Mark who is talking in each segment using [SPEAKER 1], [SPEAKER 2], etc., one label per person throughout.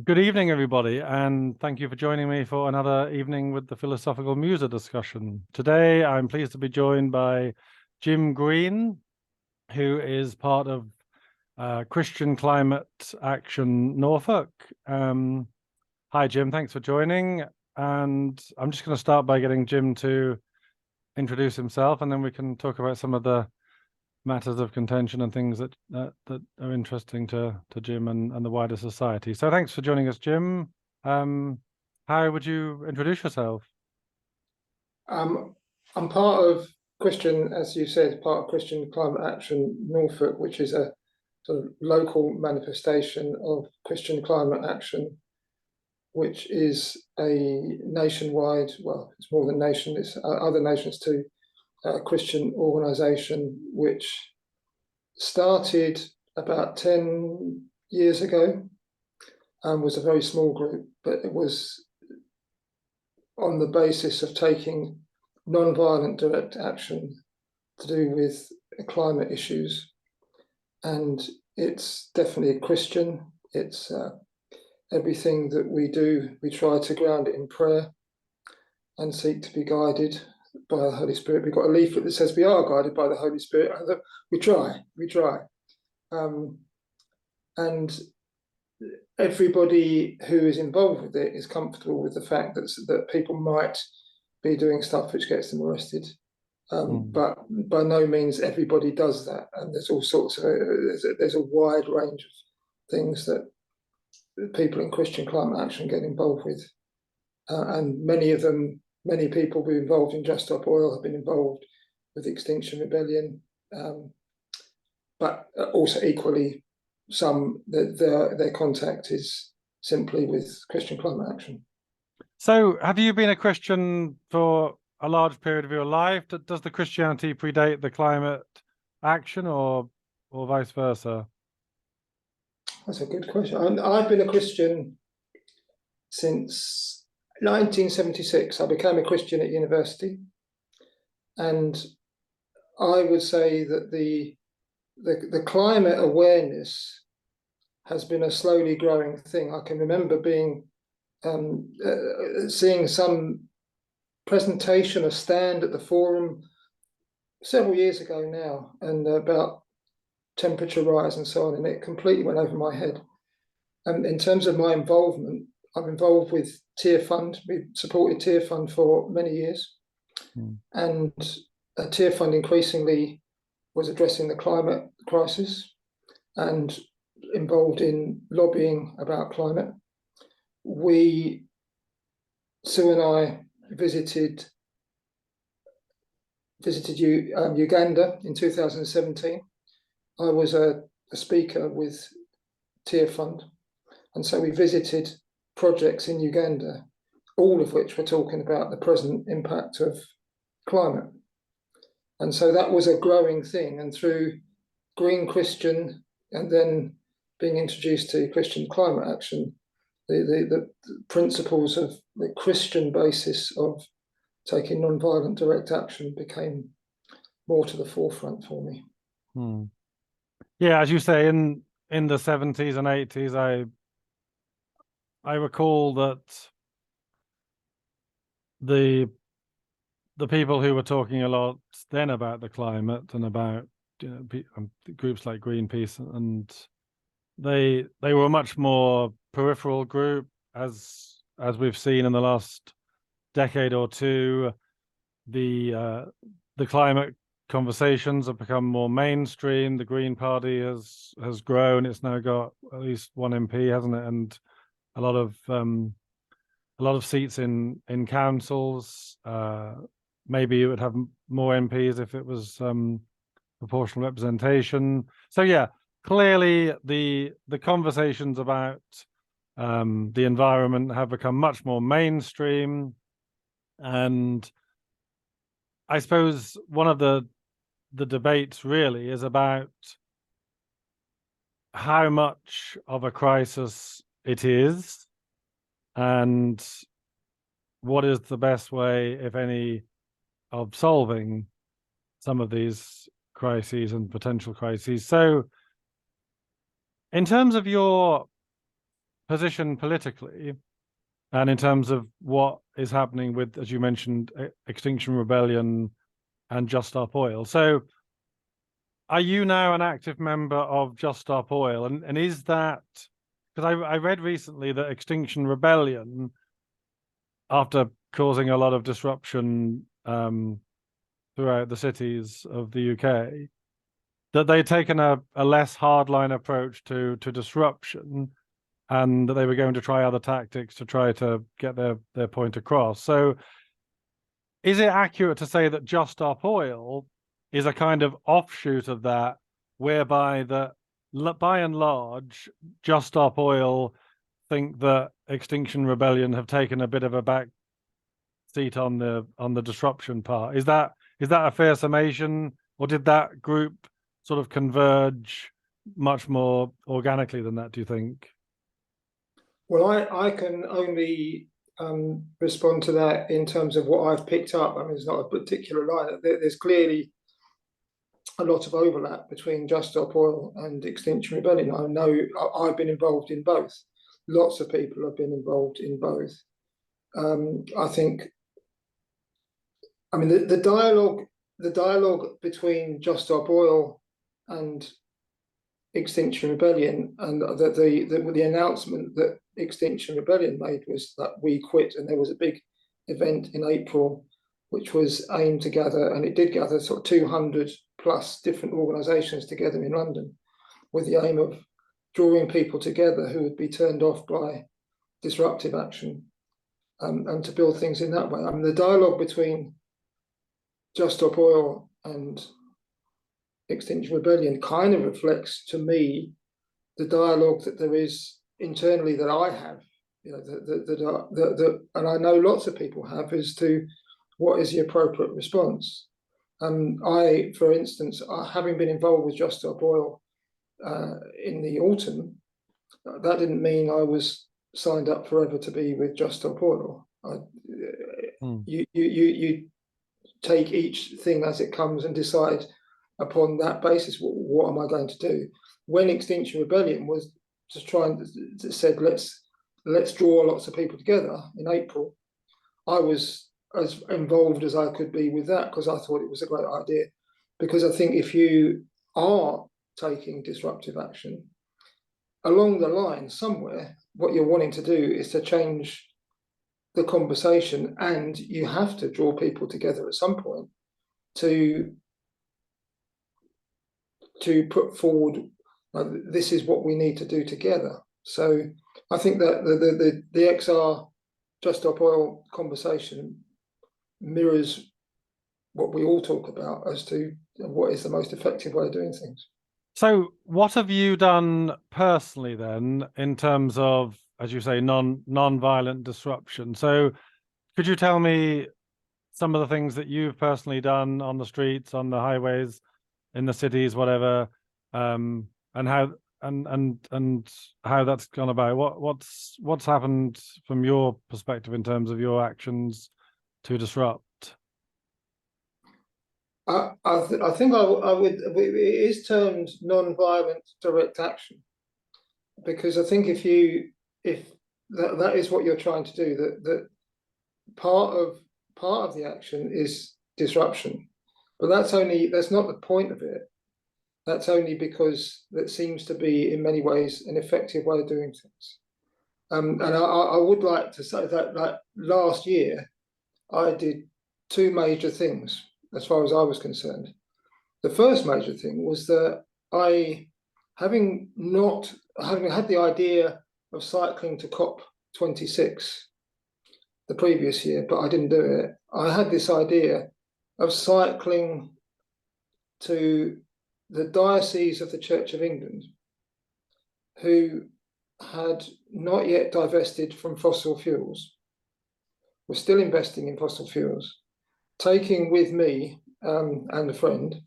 [SPEAKER 1] Good evening, everybody, and thank you for joining me for another evening with the Philosophical Musa discussion. Today, I'm pleased to be joined by Jim Green, who is part of Christian Climate Action Norfolk. Hi, Jim. Thanks for joining. And I'm just going to start by getting Jim to introduce himself, and then we can talk about some of the matters of contention and things that are interesting to Jim and the wider society. So thanks for joining us, Jim. How would you introduce yourself?
[SPEAKER 2] I'm part of Christian, as you said, part of Christian Climate Action Norfolk, which is a sort of local manifestation of Christian climate action, which is a nationwide, well, it's more than nation, it's other nations too, Christian organisation which started about 10 years ago and was a very small group, but it was on the basis of taking non-violent direct action to do with climate issues. And it's definitely a Christian. It's everything that we do, we try to ground it in prayer and seek to be guided by the Holy Spirit. We've got a leaflet that says we are guided by the Holy Spirit. We try. And everybody who is involved with it is comfortable with the fact that people might be doing stuff which gets them arrested. But by no means everybody does that. And there's all sorts of, there's a wide range of things that people in Christian climate action get involved with. And many people who are involved in Just Stop Oil have been involved with Extinction Rebellion, but also equally some their contact is simply with Christian climate action.
[SPEAKER 1] So have you been a Christian for a large period of your life? Does the Christianity predate the climate action or vice versa?
[SPEAKER 2] That's a good question. I've been a Christian since 1976. I became a Christian at university, and I would say that the climate awareness has been a slowly growing thing. I can remember being seeing some presentation, a stand at the forum several years ago now, and about temperature rise and so on, and it completely went over my head. And in terms of my involvement, I'm involved with Tearfund. We've supported Tearfund for many years, and Tearfund increasingly was addressing the climate crisis and involved in lobbying about climate. Sue and I visited Uganda in 2017. I was a speaker with Tearfund, and so we visited projects in Uganda, all of which were talking about the present impact of climate. And so that was a growing thing. And through Green Christian and then being introduced to Christian climate action, the principles of the Christian basis of taking non-violent direct action became more to the forefront for me.
[SPEAKER 1] Yeah, as you say, in the 70s and 80s, I recall that the people who were talking a lot then about the climate and about groups like Greenpeace, and they were a much more peripheral group, as we've seen in the last decade or two. The climate conversations have become more mainstream. The Green Party has grown. It's now got at least one MP, hasn't it? And a lot of seats in councils. Maybe it would have more MPs if it was proportional representation. So yeah, clearly the conversations about the environment have become much more mainstream, and I suppose one of the debates really is about how much of a crisis it is and what is the best way, if any, of solving some of these crises and potential crises. So in terms of your position politically, and in terms of what is happening with, as you mentioned, Extinction Rebellion and Just Stop Oil. So are you now an active member of Just Stop Oil? And is that, because I read recently that Extinction Rebellion, after causing a lot of disruption throughout the cities of the UK, that they'd taken a less hardline approach to disruption, and that they were going to try other tactics to try to get their point across. So is it accurate to say that Just Stop Oil is a kind of offshoot of that, whereby that by and large, Just Stop Oil think that Extinction Rebellion have taken a bit of a back seat on the disruption part? Is that a fair summation, or did that group sort of converge much more organically than that, do you think?
[SPEAKER 2] Well, I can only respond to that in terms of what I've picked up. I mean, it's not a particular line. There's clearly a lot of overlap between Just Stop Oil and Extinction Rebellion. I know I've been involved in both. Lots of people have been involved in both. I think, I mean, the dialogue between Just Stop Oil and Extinction Rebellion, and the announcement that Extinction Rebellion made was that we quit, and there was a big event in April which was aimed to gather, and it did gather sort of 200 plus different organisations together in London, with the aim of drawing people together who would be turned off by disruptive action, and to build things in that way. I mean, the dialogue between Just Stop Oil and Extinction Rebellion kind of reflects to me the dialogue that there is internally that I have, you know, and I know lots of people have, as to what is the appropriate response. I, for instance, having been involved with Just Stop Oil in the autumn, that didn't mean I was signed up forever to be with Just Stop Oil. You take each thing as it comes and decide upon that basis, what am I going to do? When Extinction Rebellion was just said, let's draw lots of people together in April, I was as involved as I could be with that, because I thought it was a great idea. Because I think if you are taking disruptive action, along the line somewhere, what you're wanting to do is to change the conversation, and you have to draw people together at some point to put forward, this is what we need to do together. So I think that the XR Just Stop Oil conversation mirrors what we all talk about as to what is the most effective way of doing things.
[SPEAKER 1] So what have you done personally then, in terms of, as you say, non-violent disruption? So could you tell me some of the things that you've personally done on the streets, on the highways, in the cities, whatever, and how how that's gone about? What's happened from your perspective in terms of your actions to disrupt?
[SPEAKER 2] I think I would. It is termed non-violent direct action, because I think if that is what you're trying to do, that part of the action is disruption, but that's not the point of it. That's only because that seems to be in many ways an effective way of doing things. And I would like to say that last year I did two major things as far as I was concerned. The first major thing was that having had the idea of cycling to COP26 the previous year, but I didn't do it. I had this idea of cycling to the Diocese of the Church of England, who had not yet divested from fossil fuels, were still investing in fossil fuels, taking with me and a friend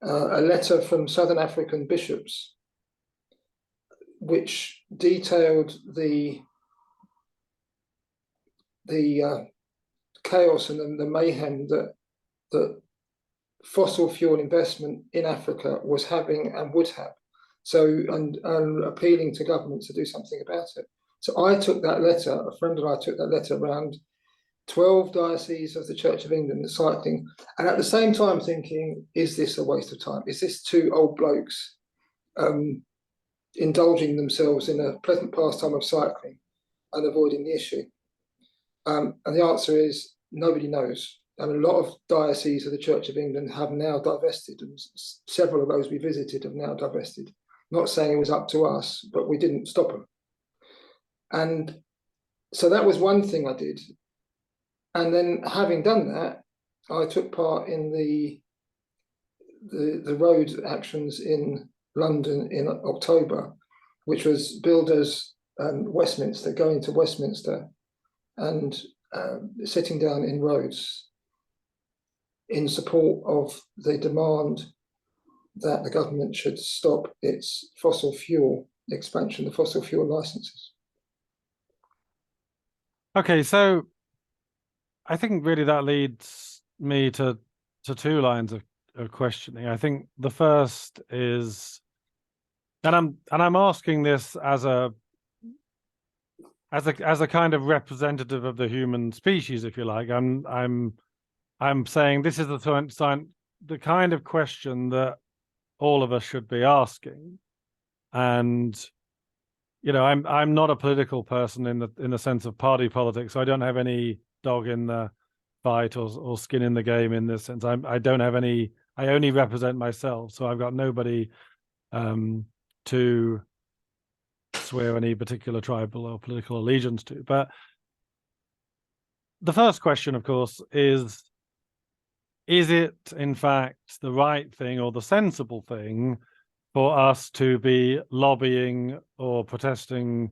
[SPEAKER 2] a letter from Southern African bishops, which detailed the chaos and the mayhem that fossil fuel investment in Africa was having and would have. So, and appealing to government to do something about it. So I took that letter, a friend and I took that letter around 12 dioceses of the Church of England cycling, and at the same time thinking, is this a waste of time? Is this two old blokes indulging themselves in a pleasant pastime of cycling and avoiding the issue? And the answer is nobody knows. And a lot of dioceses of the Church of England have now divested, and several of those we visited have now divested. Not saying it was up to us, but we didn't stop them. And so that was one thing I did. And then, having done that, I took part in the road actions in London in October, which was builders Westminster, going to Westminster and sitting down in roads in support of the demand that the government should stop its fossil fuel expansion, the fossil fuel licenses.
[SPEAKER 1] Okay, so I think really that leads me to two lines of questioning. I think the first is, and I'm asking this as a kind of representative of the human species, if you like. I'm saying this is the kind of question that all of us should be asking. And you know, I'm not a political person in the sense of party politics, so I don't have any dog in the fight or skin in the game in this sense. I don't have any. I only represent myself, so I've got nobody to swear any particular tribal or political allegiance to. But the first question, of course, is it in fact the right thing or the sensible thing for us to be lobbying or protesting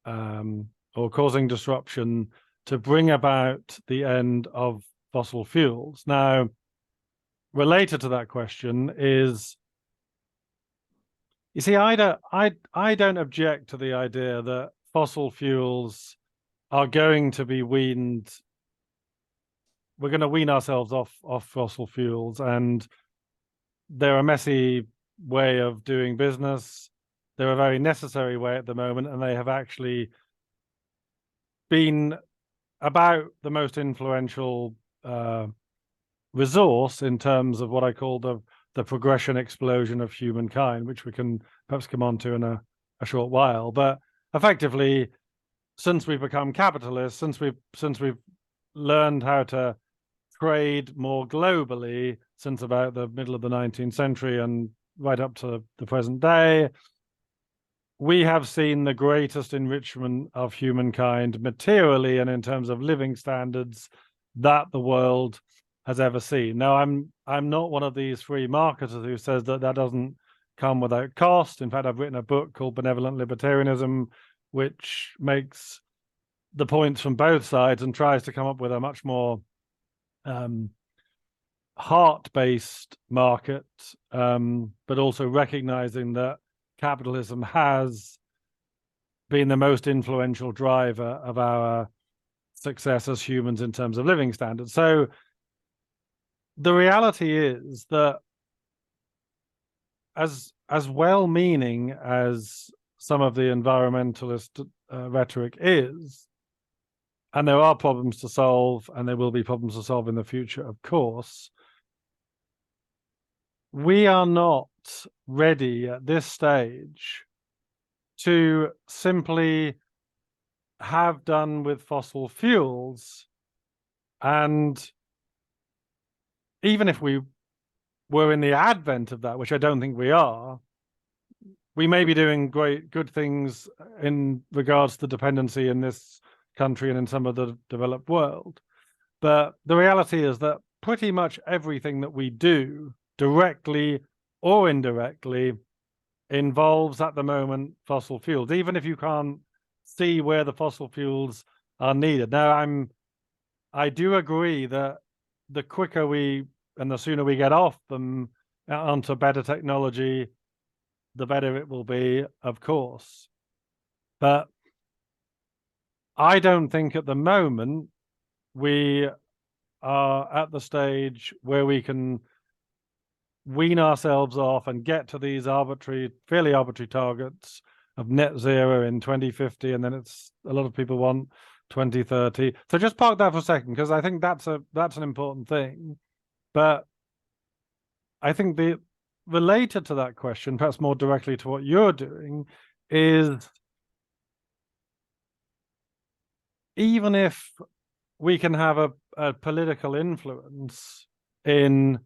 [SPEAKER 1] or causing disruption to bring about the end of fossil fuels? Now, related to that question is, you see, I don't object to the idea that fossil fuels are going to be weaned. We're going to wean ourselves off fossil fuels, and they're a messy way of doing business. They're a very necessary way at the moment, and they have actually been about the most influential resource in terms of what I call the progression explosion of humankind, which we can perhaps come on to in a short while. But effectively, since we've become capitalists, since we've learned how to trade more globally since about the middle of the 19th century and right up to the present day, we have seen the greatest enrichment of humankind materially and in terms of living standards that the world has ever seen. Now, I'm not one of these free marketers who says that doesn't come without cost. In fact, I've written a book called Benevolent Libertarianism, which makes the points from both sides and tries to come up with a much more heart-based market, but also recognizing that capitalism has been the most influential driver of our success as humans in terms of living standards. So the reality is that as well-meaning as some of the environmentalist rhetoric is, and there are problems to solve, and there will be problems to solve in the future, of course, we are not ready at this stage to simply have done with fossil fuels. And even if we were in the advent of that, which I don't think we are, we may be doing good things in regards to dependency in this country and in some of the developed world. But the reality is that pretty much everything that we do, directly or indirectly, involves at the moment fossil fuels, even if you can't see where the fossil fuels are needed. Now, I do agree that the quicker we and the sooner we get off them onto better technology, the better it will be, of course. But I don't think at the moment we are at the stage where we can wean ourselves off and get to these fairly arbitrary targets of net zero in 2050, and then it's a lot of people want 2030. So just park that for a second, because I think that's an important thing. But I think the related to that question, perhaps more directly to what you're doing, is even if we can have a political influence in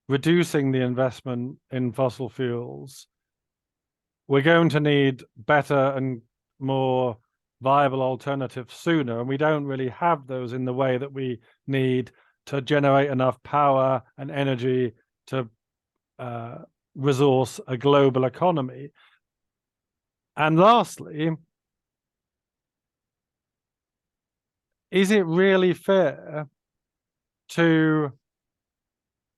[SPEAKER 1] reducing the investment in fossil fuels, we're going to need better and more viable alternatives sooner. And we don't really have those in the way that we need to generate enough power and energy to resource a global economy. And lastly, is it really fair to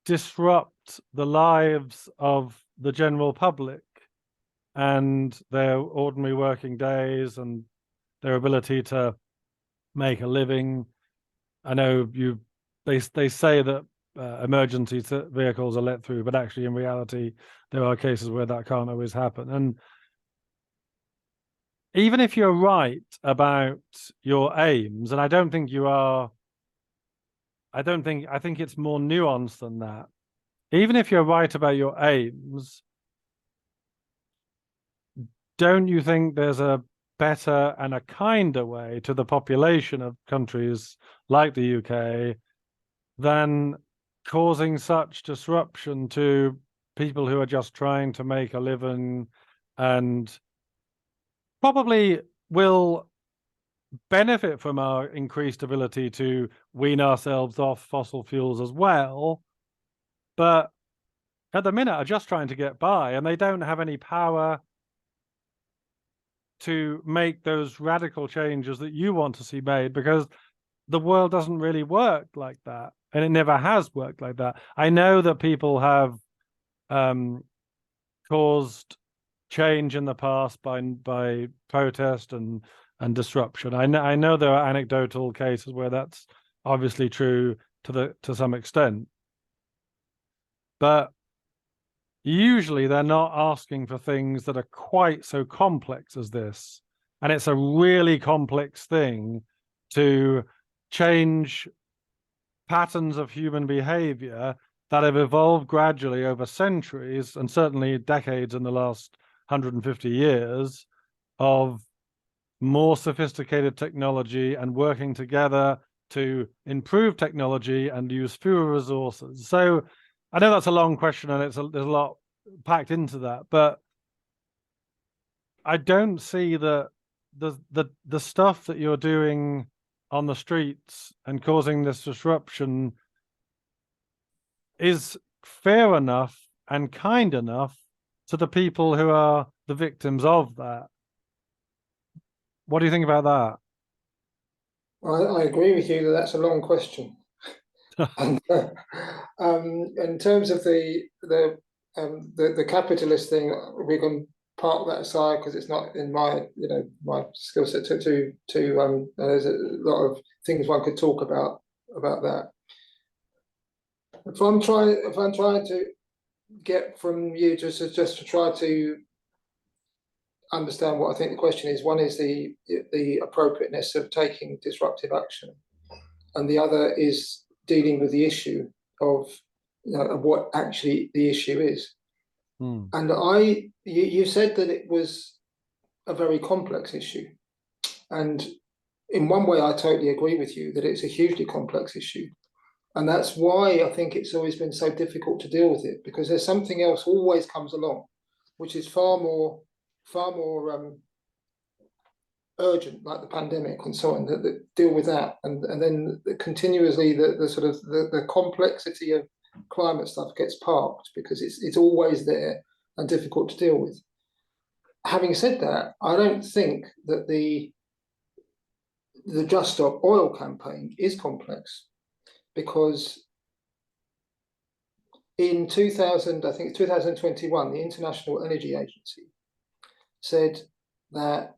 [SPEAKER 1] disrupt the lives of the general public and their ordinary working days and their ability to make a living? I know they say that emergency vehicles are let through, but actually in reality there are cases where that can't always happen. And even if you're right about your aims, and I don't think you are, I think it's more nuanced than that. Even if you're right about your aims, don't you think there's a better and a kinder way to the population of countries like the UK than causing such disruption to people who are just trying to make a living and probably will benefit from our increased ability to wean ourselves off fossil fuels as well, but at the minute are just trying to get by, and they don't have any power to make those radical changes that you want to see made, because the world doesn't really work like that, and it never has worked like that. I know that people have caused change in the past by protest and disruption. I know there are anecdotal cases where that's obviously true to some extent, but usually they're not asking for things that are quite so complex as this. And it's a really complex thing to change patterns of human behavior that have evolved gradually over centuries, and certainly decades in the last 150 years, of more sophisticated technology and working together to improve technology and use fewer resources. So I know that's a long question, and there's a lot packed into that, but I don't see that the stuff that you're doing on the streets and causing this disruption is fair enough and kind enough to the people who are the victims of that. What do you think about that?
[SPEAKER 2] I agree with you that that's a long question. And in terms of the capitalist thing, we can park that aside because it's not in my my skill set to there's a lot of things one could talk about that. If I'm trying to get from you just to try to understand what I think the question is, one is the appropriateness of taking disruptive action, and the other is dealing with the issue of what actually the issue is. And you said that it was a very complex issue, and in one way I totally agree with you that it's a hugely complex issue, and that's why I think it's always been so difficult to deal with it, because there's something else always comes along which is far more urgent, like the pandemic and so on, that deal with that, and then continuously the complexity of climate stuff gets parked because it's always there and difficult to deal with. Having said that, I don't think that the Just Stop Oil campaign is complex, because in 2021, the International Energy Agency said that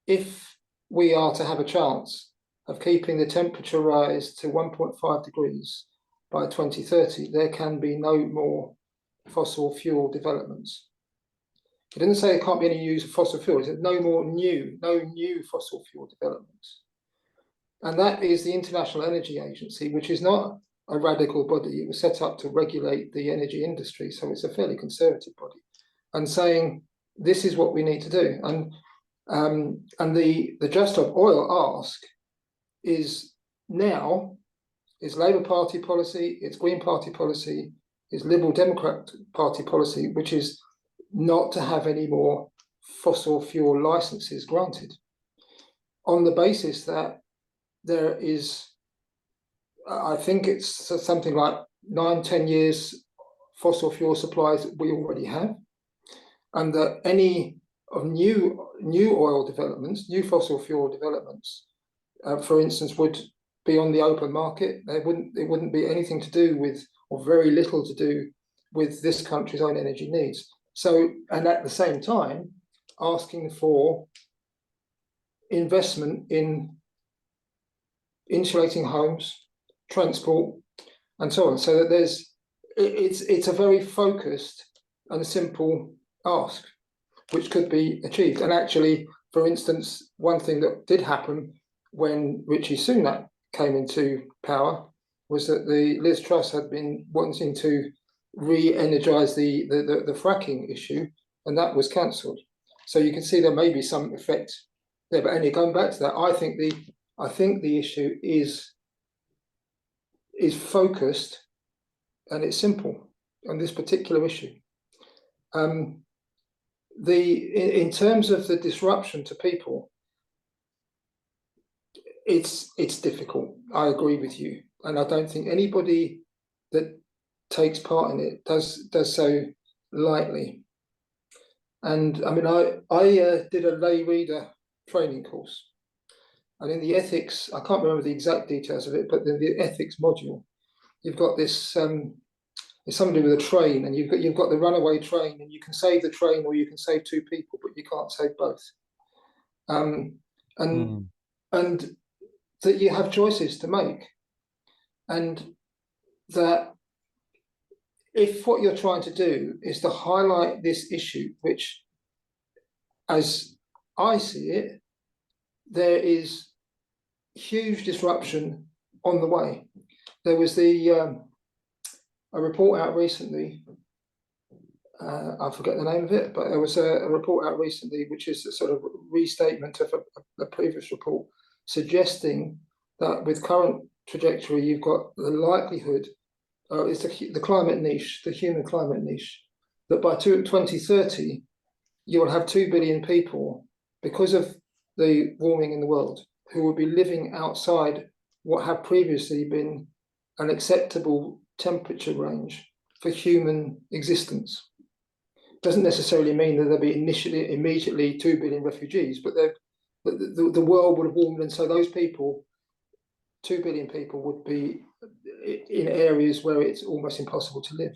[SPEAKER 2] if we are to have a chance of keeping the temperature rise to 1.5 degrees by 2030, there can be no more fossil fuel developments. He didn't say there can't be any use of fossil fuel. He said no new fossil fuel developments. And that is the International Energy Agency, which is not a radical body. It was set up to regulate the energy industry, so it's a fairly conservative body, and saying this is what we need to do. And the Just Stop Oil ask is now is Labour Party policy, it's Green Party policy, it's Liberal Democrat Party policy, which is not to have any more fossil fuel licenses granted, on the basis that there is, I think it's something like 9-10 years fossil fuel supplies we already have, and that any of new oil developments, new fossil fuel developments, for instance, would be on the open market. It wouldn't be anything to do with, or very little to do with, this country's own energy needs. So, and at the same time, asking for investment in insulating homes, transport, and so on. So that it's a very focused and simple ask, which could be achieved. And actually, for instance, one thing that did happen when Rishi Sunak came into power was that the Liz Truss had been wanting to re-energize the fracking issue, and that was cancelled. So you can see there may be some effect there. But anyway, going back to that, I think the issue is focused and it's simple on this particular issue. In terms of the disruption to people, it's difficult. I agree with you, and I don't think anybody that takes part in it does so lightly. And I mean, I did a lay reader training course, and in the ethics, I can't remember the exact details of it, but in the ethics module, you've got this. It's something to do with a train, and you've got the runaway train, and you can save the train or you can save two people, but you can't save both. And that you have choices to make, and that if what you're trying to do is to highlight this issue, which, as I see it, there is huge disruption on the way. There was a report out recently, I forget the name of it, but there was a report out recently, which is a sort of restatement of a previous report, suggesting that with current trajectory, you've got the likelihood, it's the climate niche, the human climate niche, that by 2030, you will have 2 billion people, because of the warming in the world, who will be living outside what have previously been an acceptable temperature range for human existence. Doesn't necessarily mean that there'll be immediately 2 billion refugees, but the world would have warmed, and so those people, 2 billion people, would be in areas where it's almost impossible to live.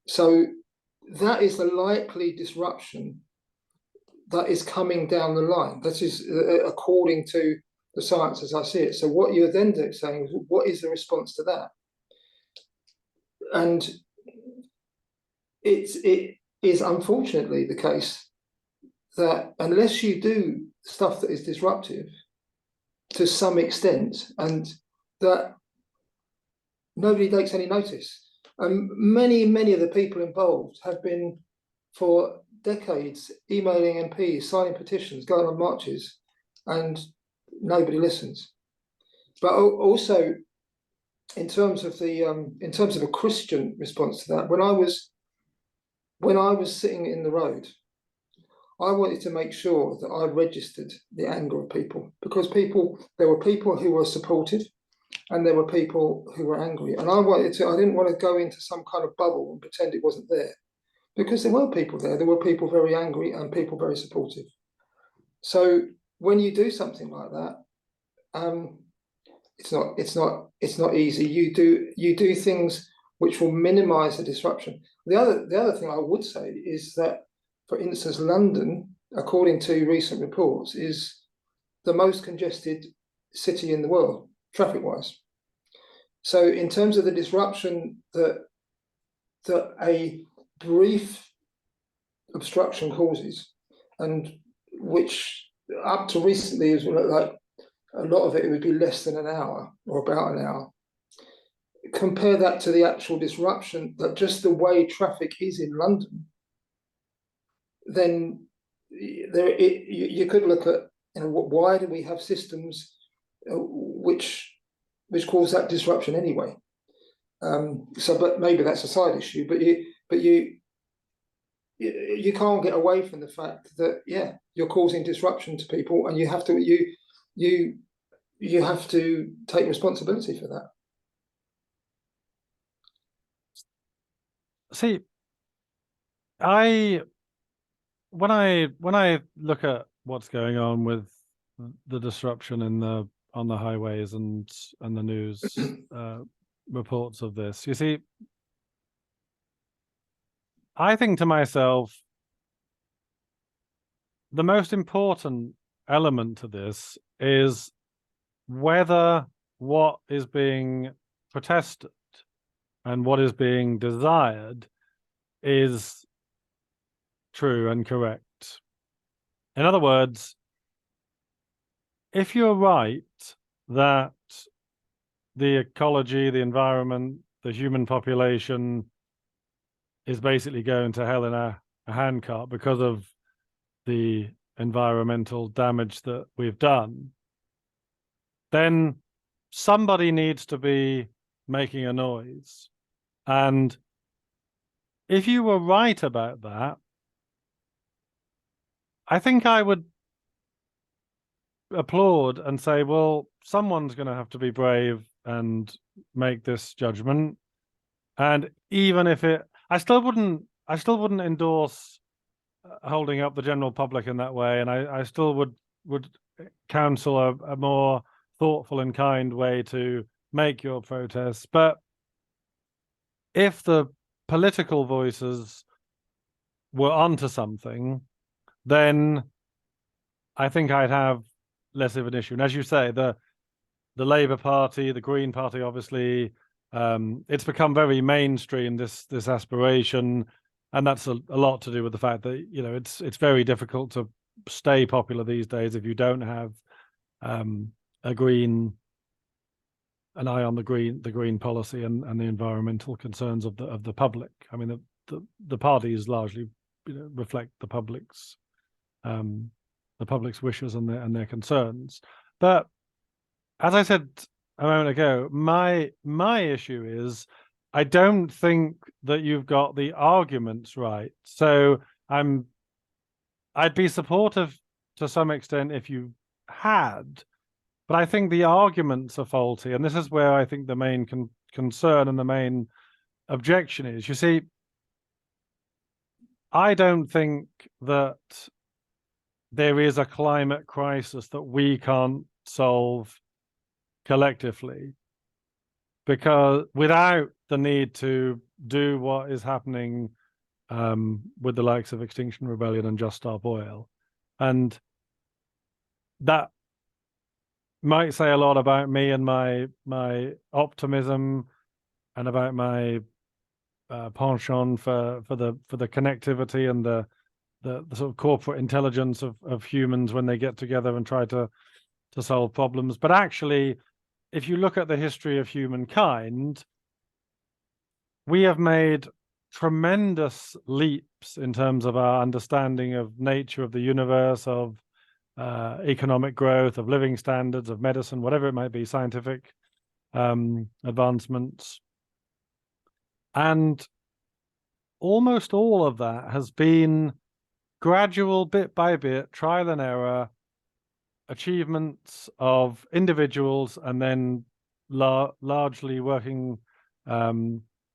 [SPEAKER 2] So that is the likely disruption that is coming down the line. That is according to the science as I see it. So what you're then saying is, what is the response to that? And it is unfortunately the case that unless you do stuff that is disruptive to some extent, and that nobody takes any notice. Many of the people involved have been for decades emailing MPs, signing petitions, going on marches, and nobody listens. But also, in terms of a Christian response to that, when I was sitting in the road, I wanted to make sure that I registered the anger of people, because there were people who were supportive, and there were people who were angry, and I didn't want to go into some kind of bubble and pretend it wasn't there, because there were people there. There were people very angry and people very supportive. So when you do something like that, it's not easy. You do things which will minimise the disruption. The other thing I would say is that, for instance, London, according to recent reports, is the most congested city in the world, traffic-wise. So in terms of the disruption that that a brief obstruction causes, and which up to recently is like a lot of it would be less than an hour or about an hour. Compare that to the actual disruption, that just the way traffic is in London, then you could look at, you know, why do we have systems which cause that disruption anyway? But maybe that's a side issue. But you can't get away from the fact that you're causing disruption to people, and you have to take responsibility for that.
[SPEAKER 1] See, when I look at what's going on with the disruption on the highways and the news reports of this, you see, I think to myself, the most important element to this is whether what is being protested and what is being desired is true and correct. In other words, if you're right that the ecology, the environment, the human population is basically going to hell in a handcart because of the environmental damage that we've done, then somebody needs to be making a noise. And if you were right about that, I think I would applaud and say, well, someone's going to have to be brave and make this judgment. And even if I still wouldn't endorse holding up the general public in that way, and I still would counsel a more thoughtful and kind way to make your protests. But if the political voices were onto something, then I think I'd have less of an issue. And as you say, the Labour Party, the Green Party, obviously, it's become very mainstream, this aspiration, and that's a lot to do with the fact that, you know, it's very difficult to stay popular these days if you don't have an eye on the green policy and the environmental concerns of the public. I mean, the parties largely, you know, reflect the public's wishes and their concerns. But as I said a moment ago, my issue is I don't think that you've got the arguments right. So I'd be supportive to some extent if you had, but I think the arguments are faulty, and this is where I think the main concern and the main objection is. You see, I don't think that there is a climate crisis that we can't solve collectively, because without the need to do what is happening with the likes of Extinction Rebellion and Just Stop Oil. And that might say a lot about me and my optimism and about my penchant for the connectivity and the sort of corporate intelligence of humans when they get together and try to solve problems. But actually, if you look at the history of humankind, we have made tremendous leaps in terms of our understanding of nature of the universe, of economic growth, of living standards, of medicine, whatever it might be, scientific advancements. And almost all of that has been gradual, bit by bit, trial and error, achievements of individuals, and then largely working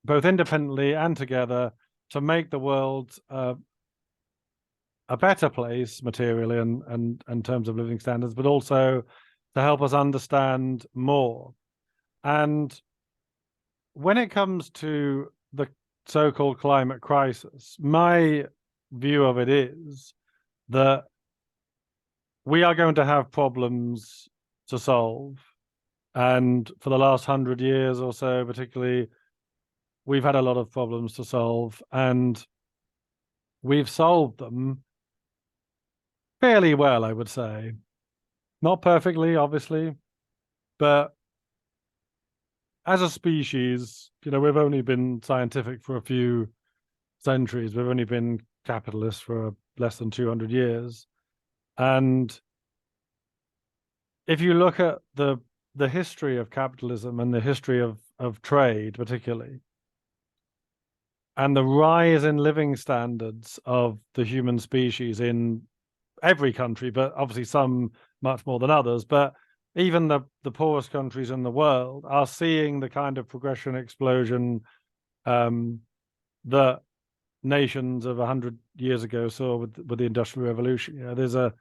[SPEAKER 1] both independently and together to make the world a better place materially and in terms of living standards, but also to help us understand more. And when it comes to the so-called climate crisis, my view of it is that we are going to have problems to solve. And for the last 100 years or so, particularly, we've had a lot of problems to solve, and we've solved them fairly well, I would say. Not perfectly, obviously, but as a species, we've only been scientific for a few centuries. We've only been capitalists for less than 200 years. And if you look at the history of capitalism and the history of trade, particularly, and the rise in living standards of the human species in every country, but obviously some much more than others, but even the poorest countries in the world are seeing the kind of progression explosion that nations of 100 years ago saw with the Industrial Revolution.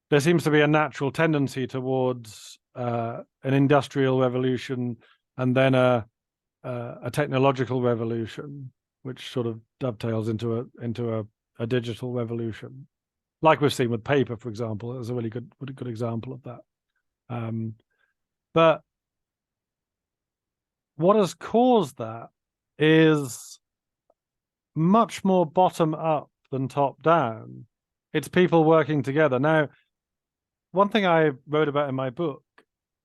[SPEAKER 1] There seems to be a natural tendency towards an industrial revolution and then a technological revolution, which sort of dovetails into a digital revolution, like we've seen with paper, for example. Is a really good example of that. But what has caused that is much more bottom up than top down. It's people working together. Now, one thing I wrote about in my book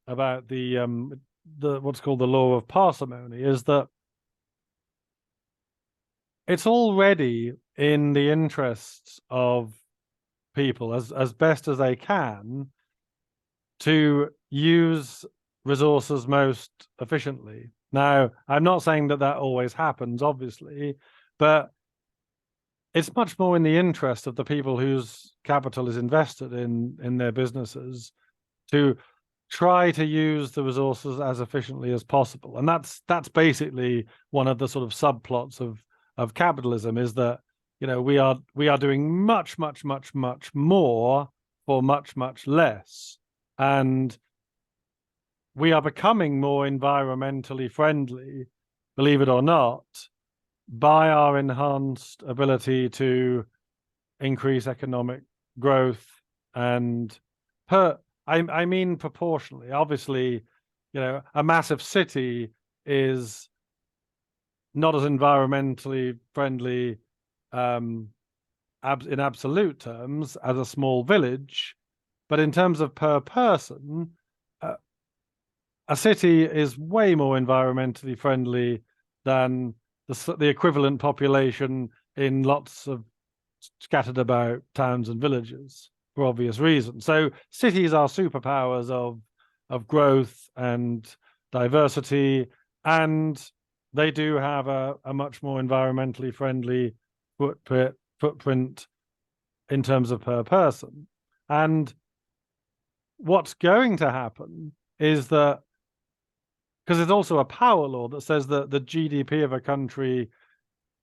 [SPEAKER 1] about the what's called the law of parsimony is that it's already in the interests of people as best as they can to use resources most efficiently. Now, I'm not saying that always happens, obviously, but it's much more in the interest of the people whose capital is invested in their businesses to try to use the resources as efficiently as possible. And that's basically one of the sort of subplots of capitalism, is that we are doing much more for much less, and we are becoming more environmentally friendly, believe it or not, by our enhanced ability to increase economic growth. And I mean proportionally. Obviously, a massive city is not as environmentally friendly in absolute terms as a small village, but in terms of per person, a city is way more environmentally friendly than the equivalent population in lots of scattered about towns and villages, for obvious reasons. So cities are superpowers of growth and diversity, and they do have a much more environmentally friendly footprint in terms of per person. And what's going to happen is that, because there's also a power law that says that the GDP of a country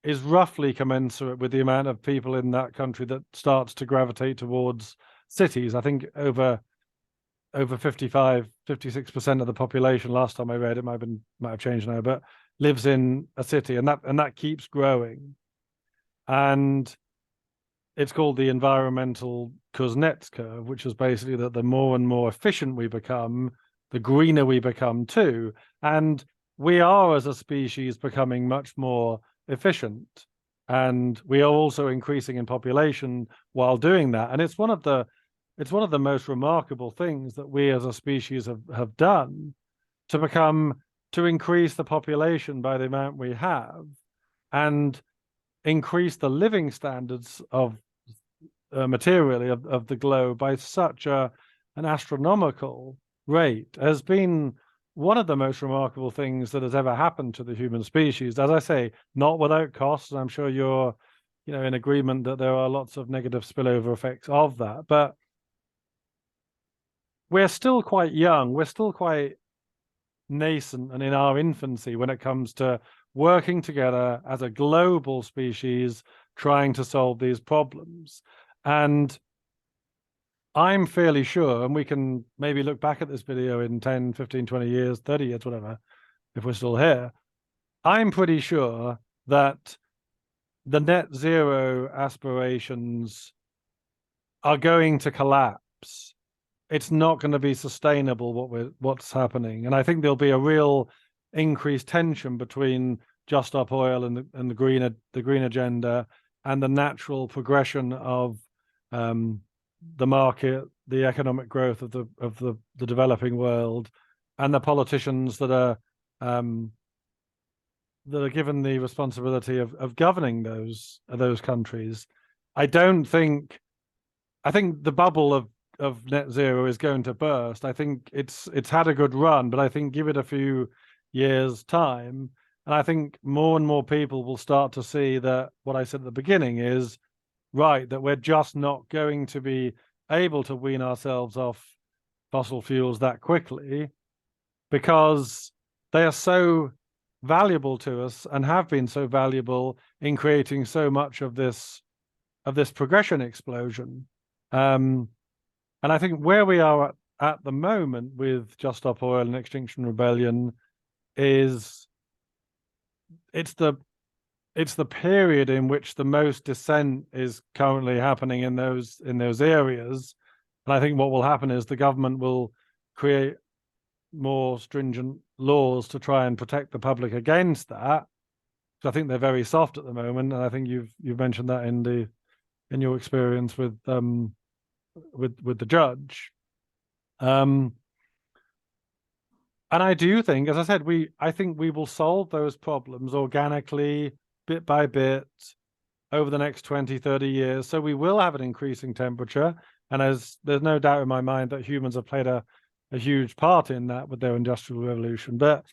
[SPEAKER 1] is roughly commensurate with the amount of people in that country that starts to gravitate towards cities. I think over 56% of the population, last time I read, it might have changed now, but lives in a city, and that keeps growing. And it's called the environmental Kuznets curve, which is basically that the more and more efficient we become, the greener we become too. And we are, as a species, becoming much more efficient, and we are also increasing in population while doing that. And it's one of the most remarkable things that we as a species have done to increase the population by the amount we have, and increase the living standards of materially of the globe by such an astronomical rate, has been one of the most remarkable things that has ever happened to the human species. As I say, not without costs. I'm sure you're, in agreement that there are lots of negative spillover effects of that. But we're still quite young. We're still quite nascent and in our infancy when it comes to working together as a global species, trying to solve these problems. And I'm fairly sure, and we can maybe look back at this video in 10, 15, 20 years, 30 years, whatever, if we're still here, I'm pretty sure that the net zero aspirations are going to collapse. It's not going to be sustainable what's happening. And I think there'll be a real increased tension between Just Stop Oil and the green agenda, and the natural progression of the market, the economic growth of the developing world, and the politicians that are given the responsibility of governing those countries. I think the bubble of net zero is going to burst. I think it's had a good run, but I think give it a few years' time, and I think more and more people will start to see that what I said at the beginning is right, that we're just not going to be able to wean ourselves off fossil fuels that quickly, because they are so valuable to us and have been so valuable in creating so much of this progression explosion. And I think where we are at the moment with Just Stop Oil and Extinction Rebellion is it's the period in which the most dissent is currently happening in those areas. And I think what will happen is the government will create more stringent laws to try and protect the public against that. So I think they're very soft at the moment, and I think you've mentioned that in your experience with the judge. And I do think, as I said, I think we will solve those problems organically, bit by bit, over the next 20, 30 years. So we will have an increasing temperature. And there's no doubt in my mind that humans have played a huge part in that with their industrial revolution. But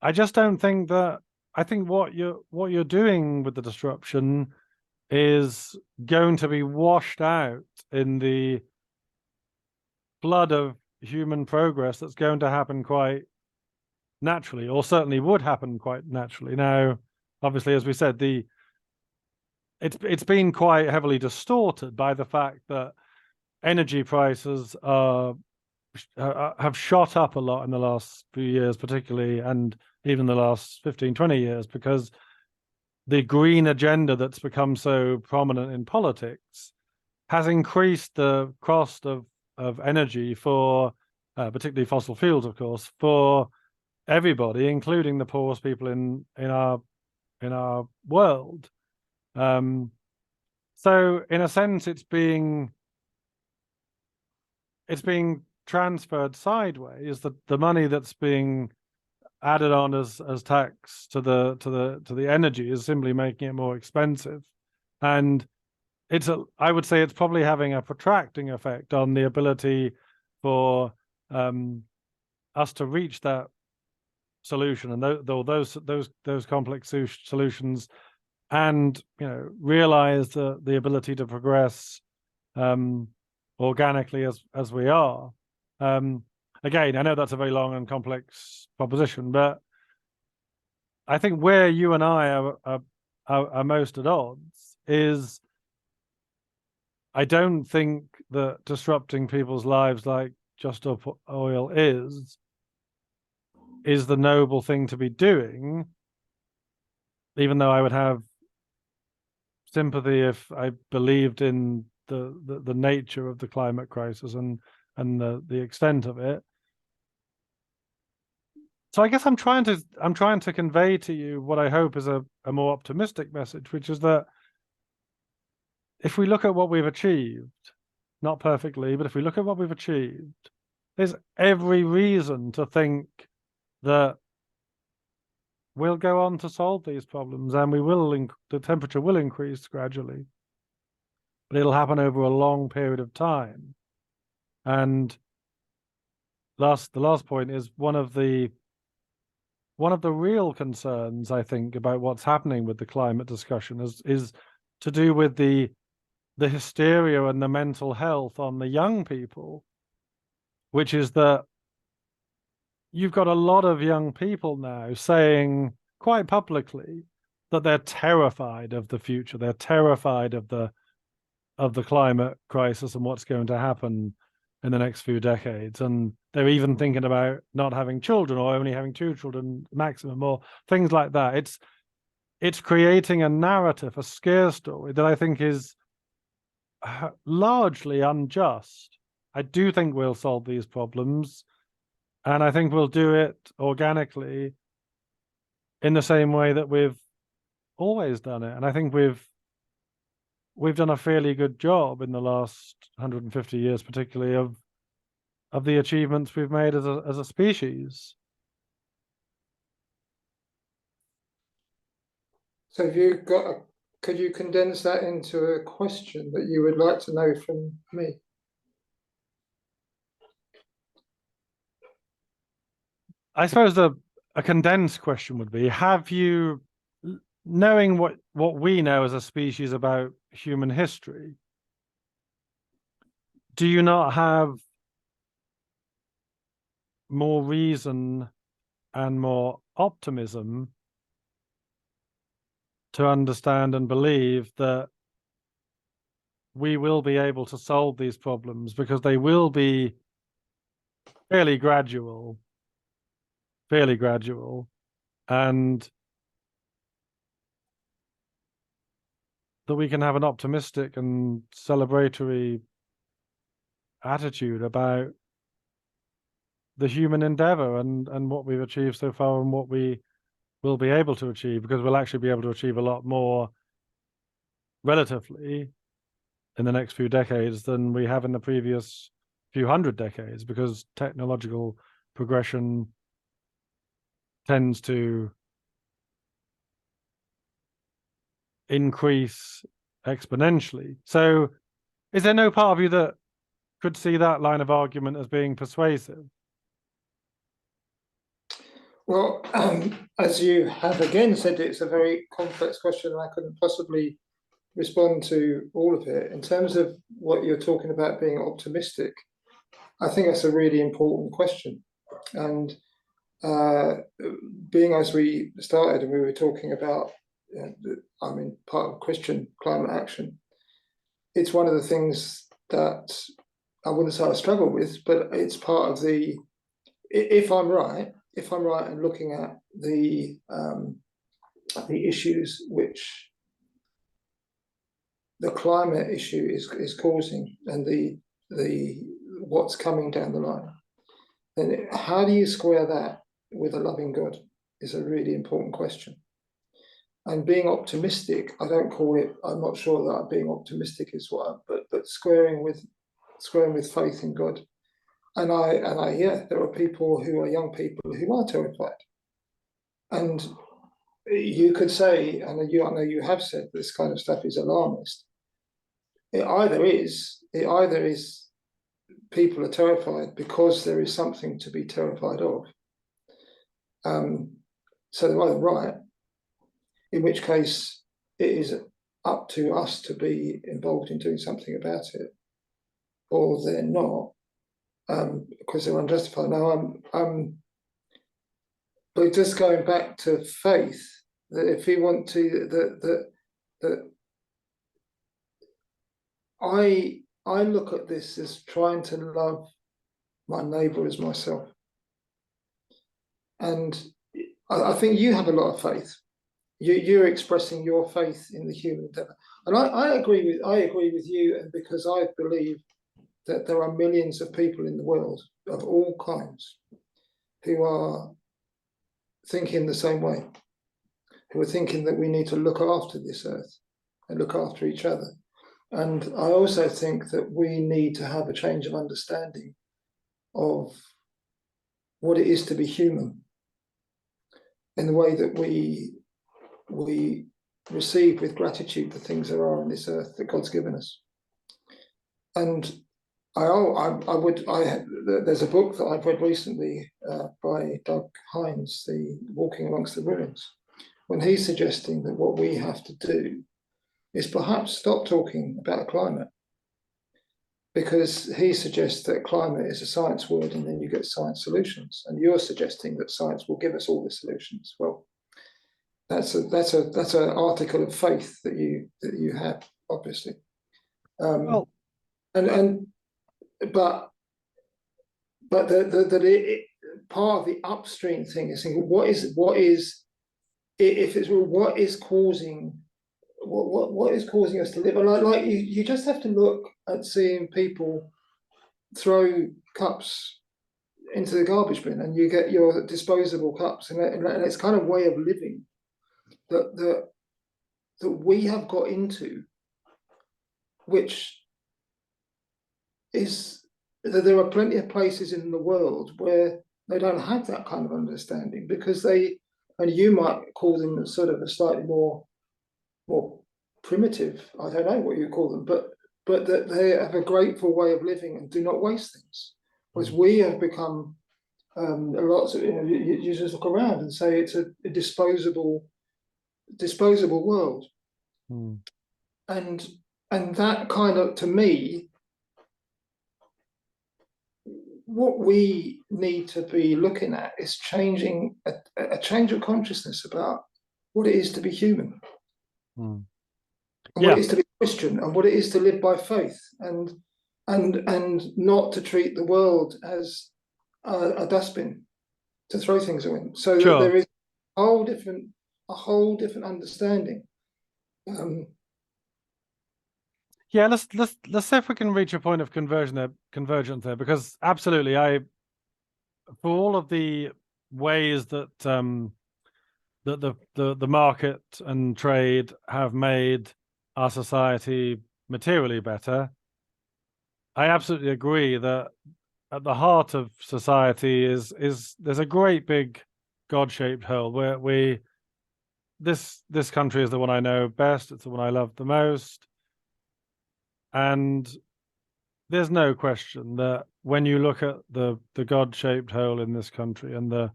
[SPEAKER 1] I just don't think that, I think what you're doing with the disruption is going to be washed out in the flood of human progress that's going to happen quite naturally, or certainly would happen quite naturally. Now, obviously, as we said, it's been quite heavily distorted by the fact that energy prices have shot up a lot in the last few years, particularly, and even the last 15, 20 years, because the green agenda that's become so prominent in politics has increased the cost of energy for, particularly fossil fuels, of course, for everybody, including the poorest people in our world. So in a sense, it's being transferred sideways. The money that's being added on as tax to the energy is simply making it more expensive, and I would say it's probably having a protracting effect on the ability for us to reach that solution, and those complex solutions, and realize the ability to progress organically as we are. Again, I know that's a very long and complex proposition, but I think where you and I are most at odds is, I don't think that disrupting people's lives like Just Stop Oil is the noble thing to be doing, even though I would have sympathy if I believed in the nature of the climate crisis and the extent of it. So I guess I'm trying to convey to you what I hope is a more optimistic message, which is that if we look at what we've achieved, not perfectly, but if we look at what we've achieved, there's every reason to think that we'll go on to solve these problems, and the temperature will increase gradually, but it'll happen over a long period of time. And the last point is one of the real concerns, I think, about what's happening with the climate discussion is to do with the hysteria and the mental health on the young people, which is that you've got a lot of young people now saying quite publicly that they're terrified of the future. They're terrified of the climate crisis and what's going to happen in the next few decades. And they're even thinking about not having children, or only having 2 children maximum, or things like that. It's creating a narrative, a scare story that I think is largely unjust. I do think we'll solve these problems, and I think we'll do it organically in the same way that we've always done it. And I think we've done a fairly good job in the last 150 years, particularly of the achievements we've made as a species.
[SPEAKER 2] So have you got could you condense that into a question that you would like to know from me?
[SPEAKER 1] I suppose a condensed question would be, have you, knowing what we know as a species about human history, do you not have more reason and more optimism to understand and believe that we will be able to solve these problems, because they will be fairly gradual, and that we can have an optimistic and celebratory attitude about the human endeavor and what we've achieved so far and what we will be able to achieve, because we'll actually be able to achieve a lot more relatively in the next few decades than we have in the previous few hundred decades, because technological progression tends to increase exponentially. So is there no part of you that could see that line of argument as being persuasive?
[SPEAKER 2] Well, as you have again said, it's a very complex question, and I couldn't possibly respond to all of it. In terms of what you're talking about being optimistic, I think that's a really important question. And being as we started and we were talking about, I mean, part of Christian climate action, it's one of the things that I wouldn't say I struggle with, but it's part of the, if I'm right in looking at the issues which the climate issue is causing, and the what's coming down the line, then how do you square that with a loving God is a really important question. And being optimistic, I don't call it, I'm not sure that being optimistic is what, but squaring with faith in God. And I yeah, there are people who are young people who are terrified. And you could say, and I know you have said this kind of stuff is alarmist. It either is people are terrified because there is something to be terrified of. So they're either right, in which case it is up to us to be involved in doing something about it, or they're not, because they're unjustified. Now, but just going back to faith, that if we want to, that I look at this as trying to love my neighbour as myself, and I think you have a lot of faith. You're expressing your faith in the human endeavour, and I agree with you, and because I believe that there are millions of people in the world of all kinds who are thinking the same way, who are thinking that we need to look after this earth and look after each other. And I also think that we need to have a change of understanding of what it is to be human, in the way that we receive with gratitude the things there are on this earth that God's given us. And there's a book that I've read recently by Doug Hines, the Walking Amongst the Ruins, when he's suggesting that what we have to do is perhaps stop talking about climate, because he suggests that climate is a science word and then you get science solutions, and you're suggesting that science will give us all the solutions. Well, that's an article of faith that you have, obviously. Well, but the part of the upstream thing is thinking, what is causing us to live? And like you just have to look at seeing people throw cups into the garbage bin, and you get your disposable cups, and it's kind of way of living that we have got into, which is that there are plenty of places in the world where they don't have that kind of understanding, because and you might call them sort of a slightly more primitive, I don't know what you call them, but that they have a grateful way of living and do not waste things. Whereas we have become a lot of, you just look around and say it's a disposable world. And that kind of, to me, what we need to be looking at is changing a change of consciousness about what it is to be human. And what it is to be Christian, and what it is to live by faith, and not to treat the world as a dustbin to throw things in. So that there is a whole different understanding.
[SPEAKER 1] Let's see if we can reach a point of convergence there, because absolutely, for all of the ways that that the market and trade have made our society materially better, I absolutely agree that at the heart of society is there's a great big God-shaped hole where this country is the one I know best. It's the one I love the most. And there's no question that when you look at the God-shaped hole in this country and the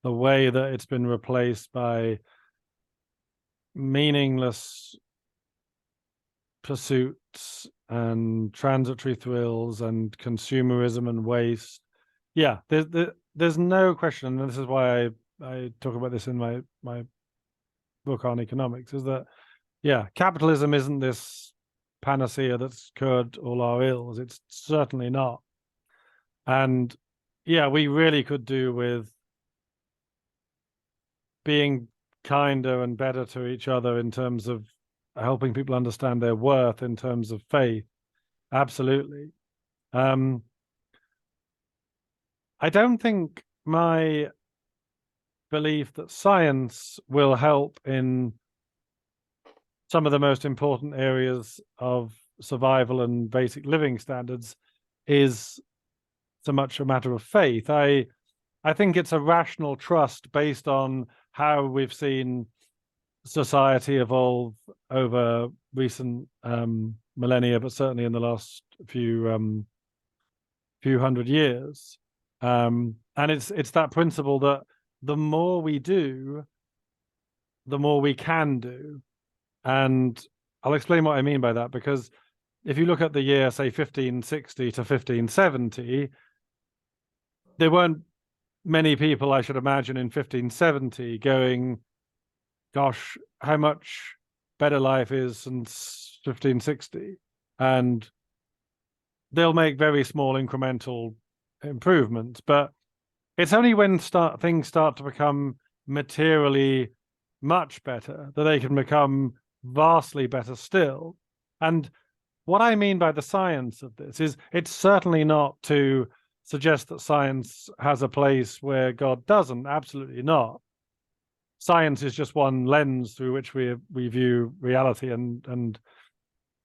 [SPEAKER 1] way that it's been replaced by meaningless pursuits and transitory thrills and consumerism and waste, there's no question, and this is why I talk about this in my book on economics, is that capitalism isn't this panacea that's cured all our ills. It's certainly not. And we really could do with being kinder and better to each other in terms of helping people understand their worth in terms of faith. Absolutely. I don't think my belief that science will help in some of the most important areas of survival and basic living standards is so much a matter of faith. I think it's a rational trust based on how we've seen society evolve over recent millennia, but certainly in the last few hundred years. And it's that principle that the more we do, the more we can do. And I'll explain what I mean by that, because if you look at the year, say, 1560 to 1570, there weren't many people, I should imagine, in 1570 going, gosh, how much better life is since 1560. And they'll make very small incremental improvements. But it's only when things start to become materially much better that they can become vastly better still. And what I mean by the science of this is it's certainly not to suggest that science has a place where God doesn't. Absolutely not. Science is just one lens through which we view reality and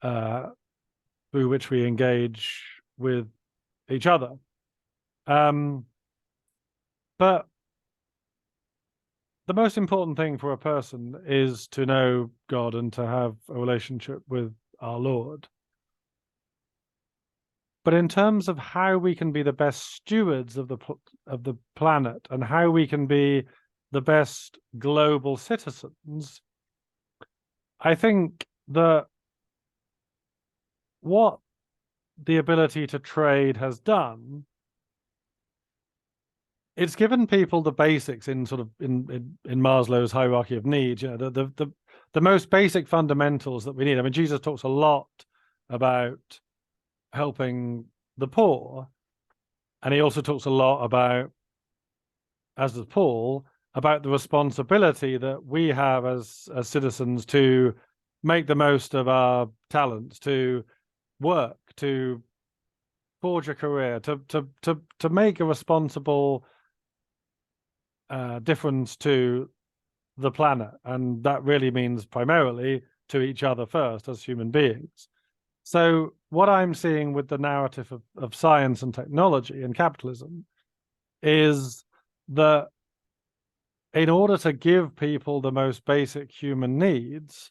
[SPEAKER 1] through which we engage with each other. But the most important thing for a person is to know God and to have a relationship with our Lord. But in terms of how we can be the best stewards of the planet and how we can be the best global citizens, I think that what the ability to trade has done, it's given people the basics in sort of in Maslow's hierarchy of needs, the most basic fundamentals that we need. I mean, Jesus talks a lot about helping the poor, and he also talks a lot about, as does Paul, about the responsibility that we have as citizens to make the most of our talents, to work, to forge a career, to make a responsible difference to the planet, and that really means primarily to each other first as human beings. So what I'm seeing with the narrative of science and technology and capitalism is that in order to give people the most basic human needs,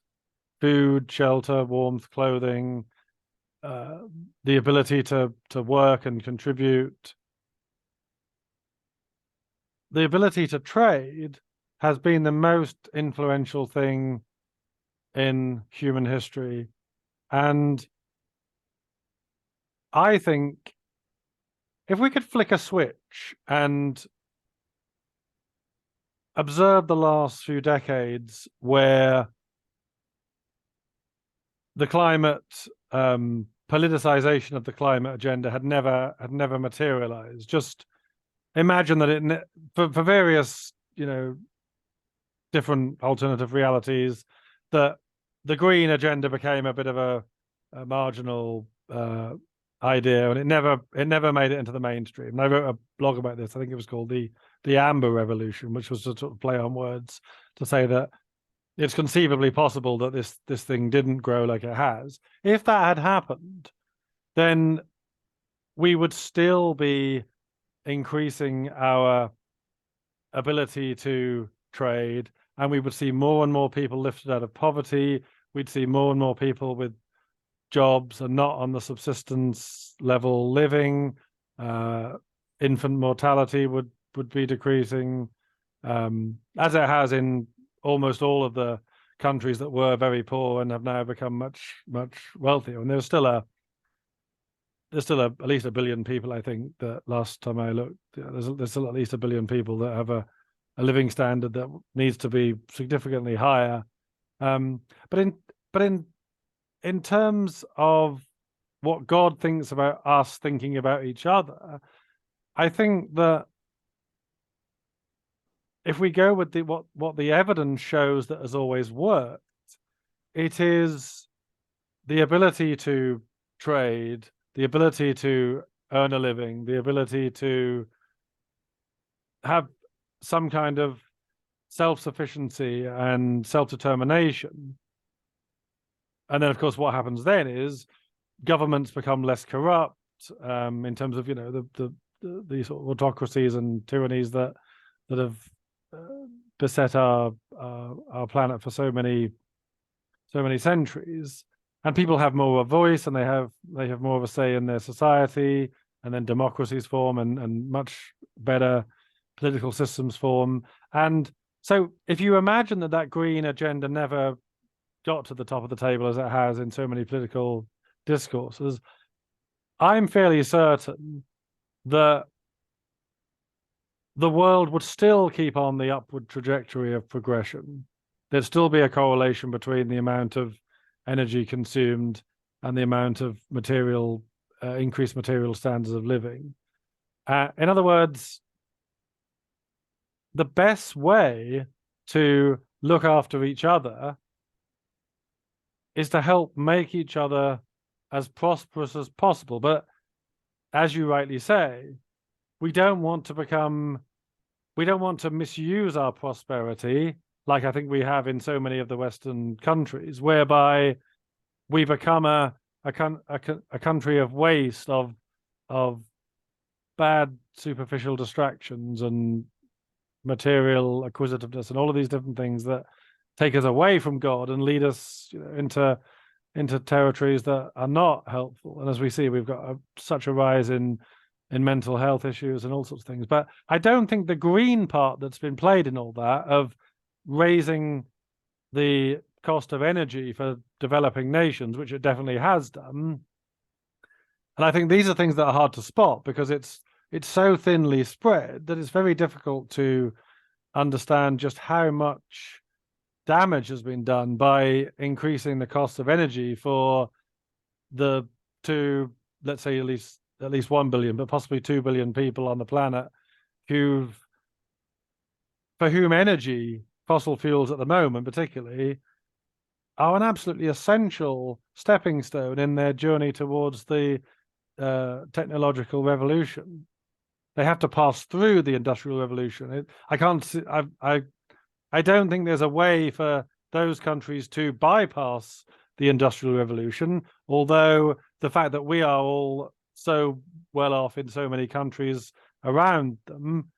[SPEAKER 1] food, shelter, warmth, clothing, the ability to work and contribute, the ability to trade has been the most influential thing in human history. And I think if we could flick a switch and observe the last few decades where the climate politicization of the climate agenda had never materialized. Just imagine that it for various different alternative realities, that the green agenda became a bit of a marginal idea, and it never made it into the mainstream. And I wrote a blog about this. I think it was called the Amber Revolution, which was to sort of play on words to say that it's conceivably possible that this thing didn't grow like it has. If that had happened, then we would still be increasing our ability to trade, and we would see more and more people lifted out of poverty. We'd see more and more people with jobs and not on the subsistence level living. Infant mortality would be decreasing, as it has in almost all of the countries that were very poor and have now become much wealthier. And there's still at least 1 billion people, I think, that last time I looked. There's still at least 1 billion people that have a living standard that needs to be significantly higher. But in terms of what God thinks about us thinking about each other, I think that if we go with what the evidence shows that has always worked, it is the ability to trade, the ability to earn a living, the ability to have some kind of self-sufficiency and self-determination. And then, of course, what happens then is governments become less corrupt, in terms of the sort of autocracies and tyrannies that have beset our planet for so many centuries. And people have more of a voice, and they have more of a say in their society, and then democracies form, and much better political systems form. And so if you imagine that green agenda never got to the top of the table as it has in so many political discourses, I'm fairly certain that the world would still keep on the upward trajectory of progression. There'd still be a correlation between the amount of energy consumed and the amount of increased material standards of living. In other words, the best way to look after each other is to help make each other as prosperous as possible. But as you rightly say, we don't want to misuse our prosperity, like I think we have in so many of the Western countries, whereby we become a country of waste, of bad superficial distractions and material acquisitiveness and all of these different things that take us away from God and lead us into territories that are not helpful. And as we see, we've got such a rise in mental health issues and all sorts of things. But I don't think the green part that's been played in all that, of raising the cost of energy for developing nations, which it definitely has done. And I think these are things that are hard to spot because it's so thinly spread that it's very difficult to understand just how much damage has been done by increasing the cost of energy for let's say at least 1 billion, but possibly 2 billion people on the planet for whom energy, fossil fuels at the moment particularly, are an absolutely essential stepping stone in their journey towards the technological revolution. They have to pass through the industrial revolution. I can't see, I don't think there's a way for those countries to bypass the industrial revolution, although the fact that we are all so well off in so many countries around them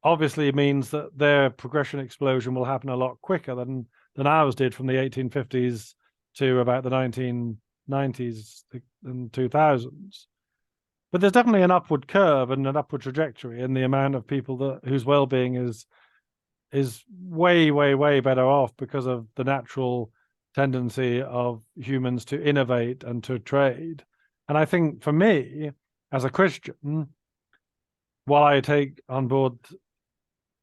[SPEAKER 1] obviously means that their progression explosion will happen a lot quicker than ours did from the 1850s to about the 1990s and 2000s. But there's definitely an upward curve and an upward trajectory in the amount of people whose well-being is way, way, way better off because of the natural tendency of humans to innovate and to trade. And I think for me, as a Christian, while I take on board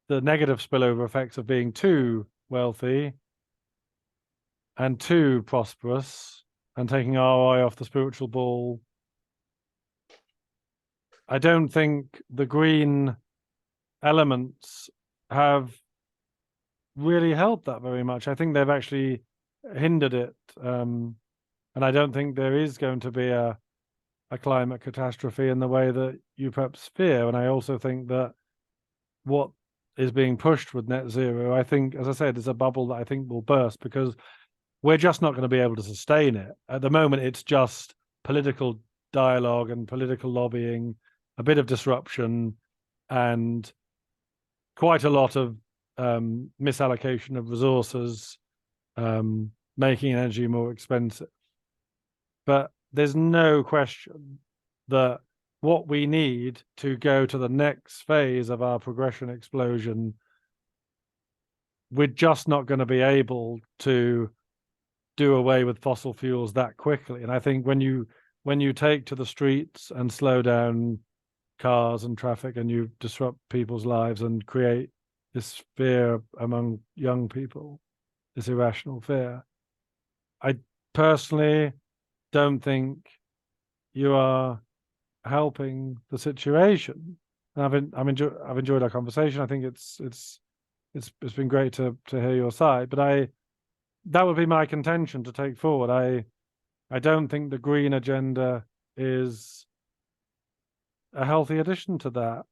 [SPEAKER 1] the negative spillover effects of being too wealthy and too prosperous and taking our eye off the spiritual ball, I don't think the green elements have really helped that very much. I think they've actually hindered it. And I don't think there is going to be a climate catastrophe in the way that you perhaps fear. And I also think that what is being pushed with net zero, I think, as I said, is a bubble that I think will burst because we're just not going to be able to sustain it. At the moment, it's just political dialogue and political lobbying, a bit of disruption, and quite a lot of misallocation of resources, making energy more expensive. But there's no question that what we need to go to the next phase of our progression explosion, we're just not going to be able to do away with fossil fuels that quickly. And I think when you take to the streets and slow down cars and traffic and you disrupt people's lives and create this fear among young people, this irrational fear, I personally don't think you are helping the situation. And I've enjoyed our conversation. I think it's been great to hear your side. But that would be my contention to take forward. I don't think the green agenda is a healthy addition to that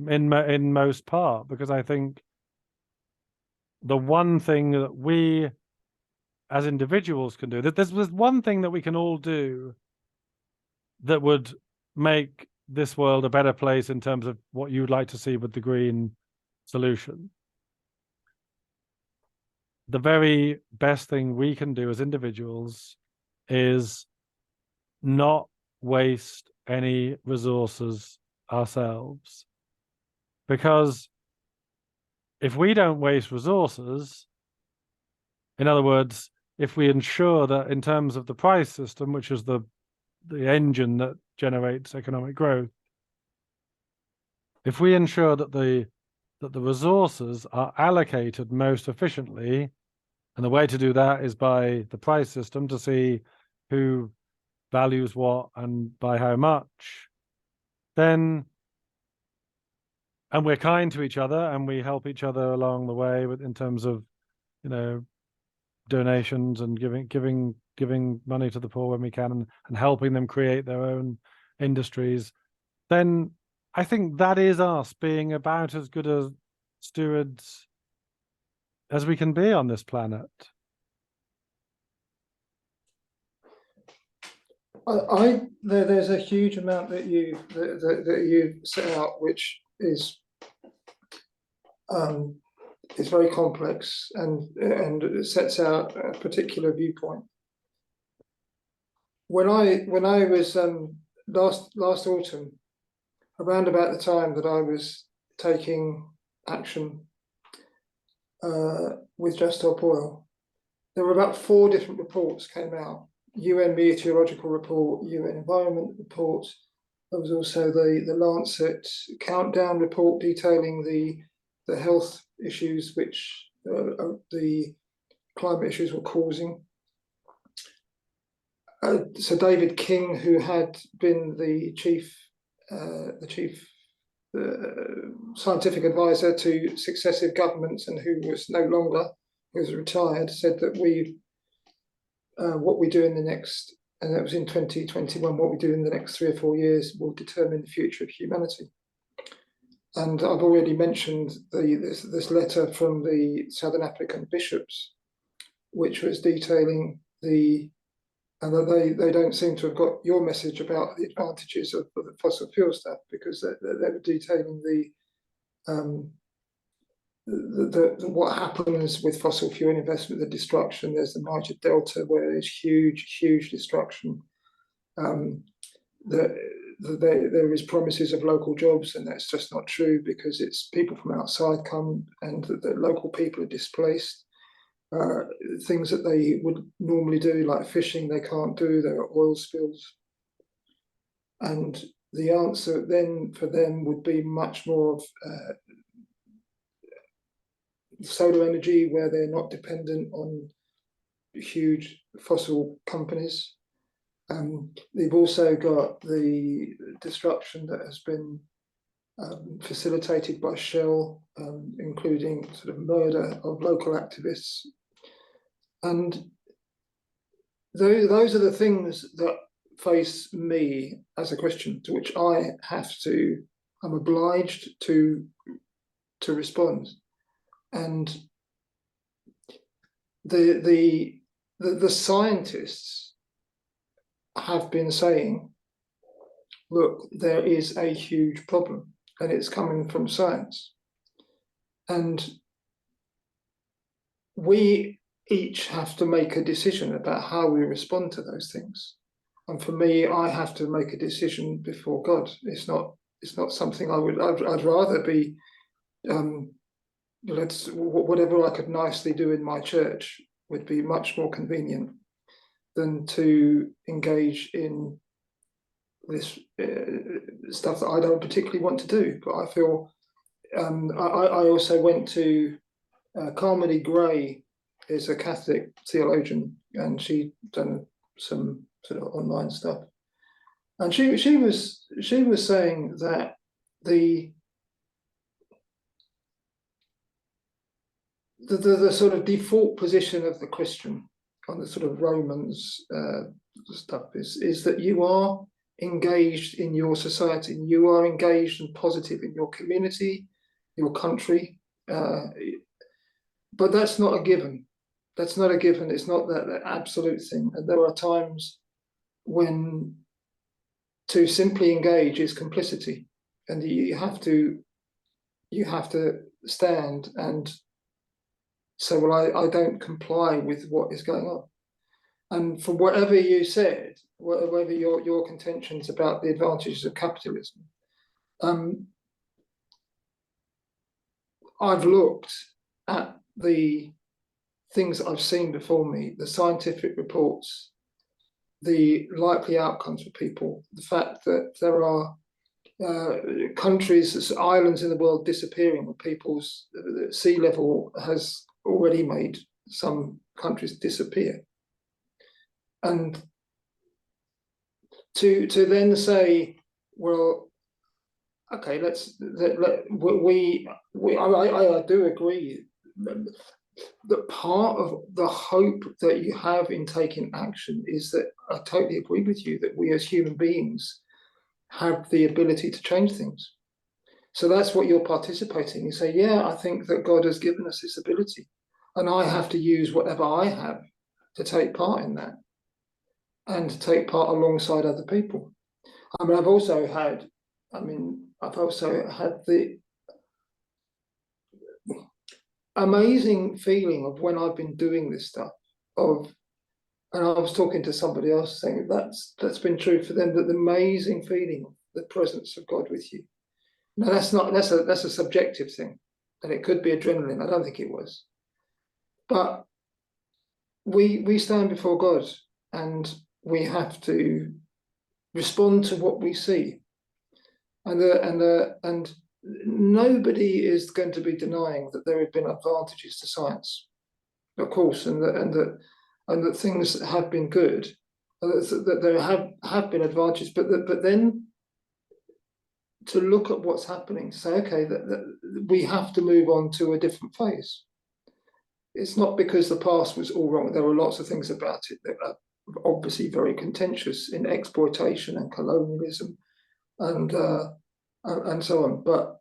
[SPEAKER 1] in most part, because I think the one thing that we as individuals can do, that there's one thing that we can all do that would make this world a better place in terms of what you'd like to see with the green solution. The very best thing we can do as individuals is not waste any resources ourselves. Because if we don't waste resources, in other words, if we ensure that in terms of the price system, which is the engine that generates economic growth, if we ensure that the resources are allocated most efficiently, and the way to do that is by the price system to see who values what and by how much, then, and we're kind to each other and we help each other along the way in terms of, donations and giving money to the poor when we can and helping them create their own industries, then I think that is us being about as good as stewards as we can be on this planet.
[SPEAKER 2] There's a huge amount that you set out, which is very complex and it sets out a particular viewpoint. When I was last autumn, around about the time that I was taking action with Just Stop Oil, there were about 4 different reports came out. UN Meteorological Report, UN Environment Report. There was also the Lancet Countdown Report detailing the health issues which the climate issues were causing. So David King, who had been the chief scientific advisor to successive governments and who was no longer, who was retired, said that what we do in the next and that was in 2021. What we do in the next 3 or 4 years will determine the future of humanity. And I've already mentioned this letter from the Southern African bishops, which was detailing and that they don't seem to have got your message about the advantages of the fossil fuel stuff, because they were detailing what happens with fossil fuel investment, the destruction. There's the Niger Delta where there's huge destruction. There is promises of local jobs, and that's just not true, because it's people from outside come, and the local people are displaced. Things that they would normally do, like fishing, they can't do. There are oil spills, and the answer then for them would be much more of solar energy, where they're not dependent on huge fossil companies. They've also got the destruction that has been facilitated by Shell, including sort of murder of local activists. And those are the things that face me as a Christian, to which I'm obliged to respond. And the scientists have been saying, look, there is a huge problem, and it's coming from science. And we each have to make a decision about how we respond to those things. And for me, I have to make a decision before God. It's not something I'd rather be, whatever I could nicely do in my church would be much more convenient than to engage in this stuff that I don't particularly want to do. But I feel, I also went to Carmody Gray is a Catholic theologian, and she'd done some sort of online stuff. And she was saying that the sort of default position of the Christian on the sort of Romans stuff is that you are engaged in your society, and you are engaged and positive in your community, your country, but that's not a given. That's not a given. It's not that absolute thing. And there are times when to simply engage is complicity, and you have to stand and say, well, I don't comply with what is going on. And from whatever you said, whatever your contentions about the advantages of capitalism, I've looked at the things that I've seen before me, the scientific reports, the likely outcomes for people, the fact that there are countries, islands in the world disappearing, where people's sea level has already made some countries disappear. And to then say, well, okay, I do agree that part of the hope that you have in taking action is that I totally agree with you that we as human beings have the ability to change things. So that's what you're participating. You say, yeah, I think that God has given us this ability, and I have to use whatever I have to take part in that, and to take part alongside other people. I mean, I've also had the amazing feeling of when I've been doing this stuff and I was talking to somebody else saying that's been true for them, that the amazing feeling of the presence of God with you. Now that's a subjective thing, and it could be adrenaline. I don't think it was, but we stand before God, and we have to respond to what we see, and nobody is going to be denying that there have been advantages to science, of course, and that things have been good, that there have been advantages, but then to look at what's happening, to say, okay, that we have to move on to a different phase. It's not because the past was all wrong. There were lots of things about it that obviously very contentious in exploitation and colonialism and so on. But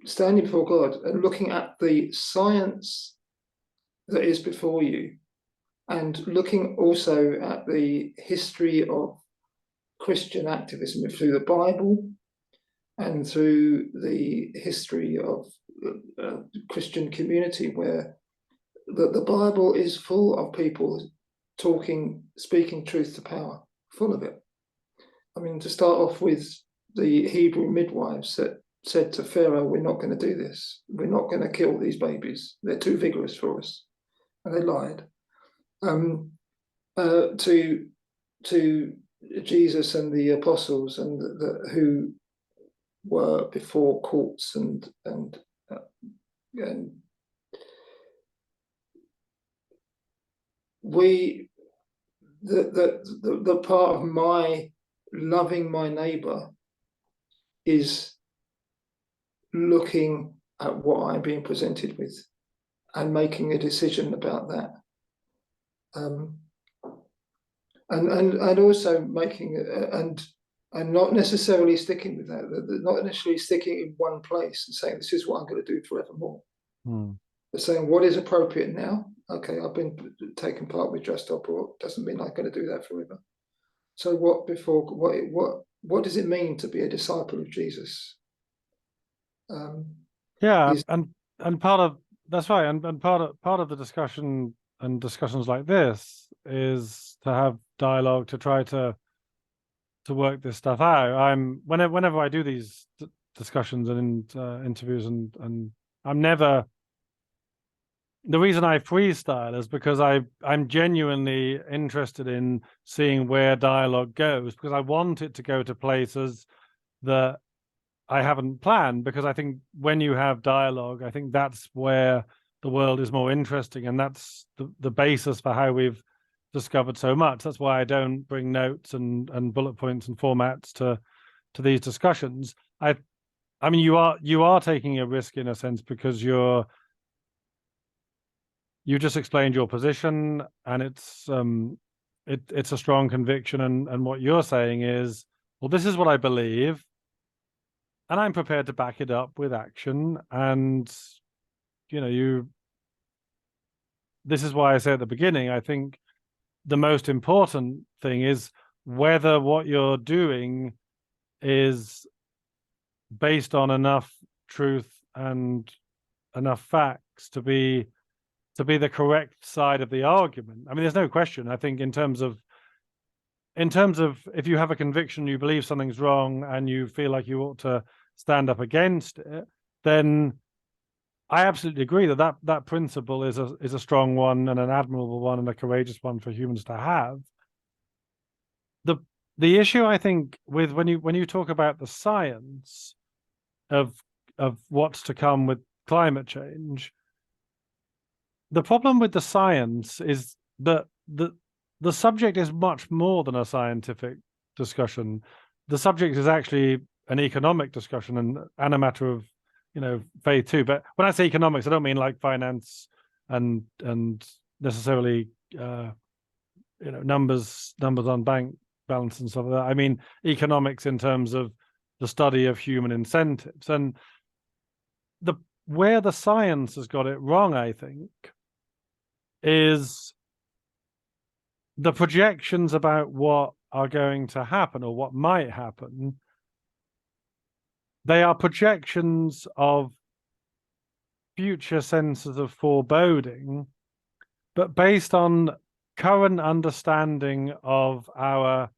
[SPEAKER 2] standing before God and looking at the science that is before you, and looking also at the history of Christian activism through the Bible and through the history of Christian community, where the Bible is full of people speaking truth to power, full of it. I mean, to start off with the Hebrew midwives that said to Pharaoh, we're not going to do this. We're not going to kill these babies. They're too vigorous for us. And they lied. To Jesus and the apostles and who were before courts and we the part of my loving my neighbor is looking at what I'm being presented with and making a decision about that. And also making and not necessarily sticking with that, not necessarily sticking in one place and saying this is what I'm going to do forevermore. But saying what is appropriate now. Okay, I've been taking part with Just Stop Abort, doesn't mean I'm going to do that forever. So what does it mean to be a disciple of Jesus?
[SPEAKER 1] And part of that's right, and part of the discussion and discussions like this is to have dialogue to try to work this stuff out. Whenever I do these discussions and interviews, and I'm never. The reason I freestyle is because I'm genuinely interested in seeing where dialogue goes, because I want it to go to places that I haven't planned, because I think when you have dialogue, I think that's where the world is more interesting, and that's the basis for how we've discovered so much. That's why I don't bring notes and bullet points and formats to these discussions. I mean, you are taking a risk in a sense, because you just explained your position, and it's a strong conviction, and what you're saying is, well, this is what I believe, and I'm prepared to back it up with action. And this is why I say at the beginning, I think the most important thing is whether what you're doing is based on enough truth and enough facts to be the correct side of the argument. I mean, there's no question. I think in terms of if you have a conviction, you believe something's wrong, and you feel like you ought to stand up against it, then I absolutely agree that principle is a strong one, and an admirable one, and a courageous one for humans to have. The issue, I think, with when you talk about the science of what's to come with climate change, the problem with the science is that the subject is much more than a scientific discussion. The subject is actually an economic discussion and a matter of faith too. But when I say economics, I don't mean like finance and necessarily numbers on bank balance and stuff like that. I mean economics in terms of the study of human incentives. And where the science has got it wrong, I think, is the projections about what are going to happen or what might happen. They are projections of future senses of foreboding, but based on current understanding of our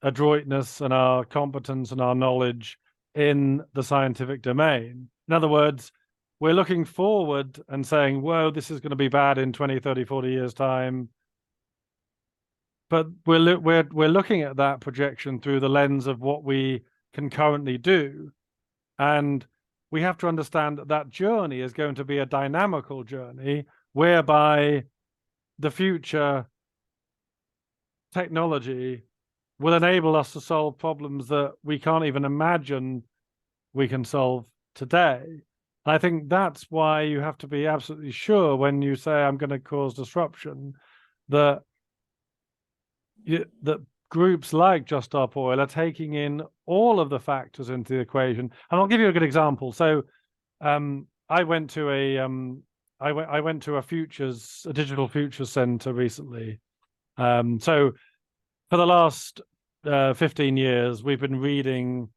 [SPEAKER 1] adroitness and our competence and our knowledge in the scientific domain. In other words, we're looking forward and saying, whoa, this is going to be bad in 20, 30, 40 years' time. But we're looking at that projection through the lens of what we can currently do. And we have to understand that journey is going to be a dynamical journey, whereby the future technology will enable us to solve problems that we can't even imagine we can solve today. And I think that's why you have to be absolutely sure when you say, I'm going to cause disruption, that that groups like Just Stop Oil are taking in all of the factors into the equation. And I'll give you a good example. So I went to I went to a digital futures center recently. So for the last 15 years, we've been reading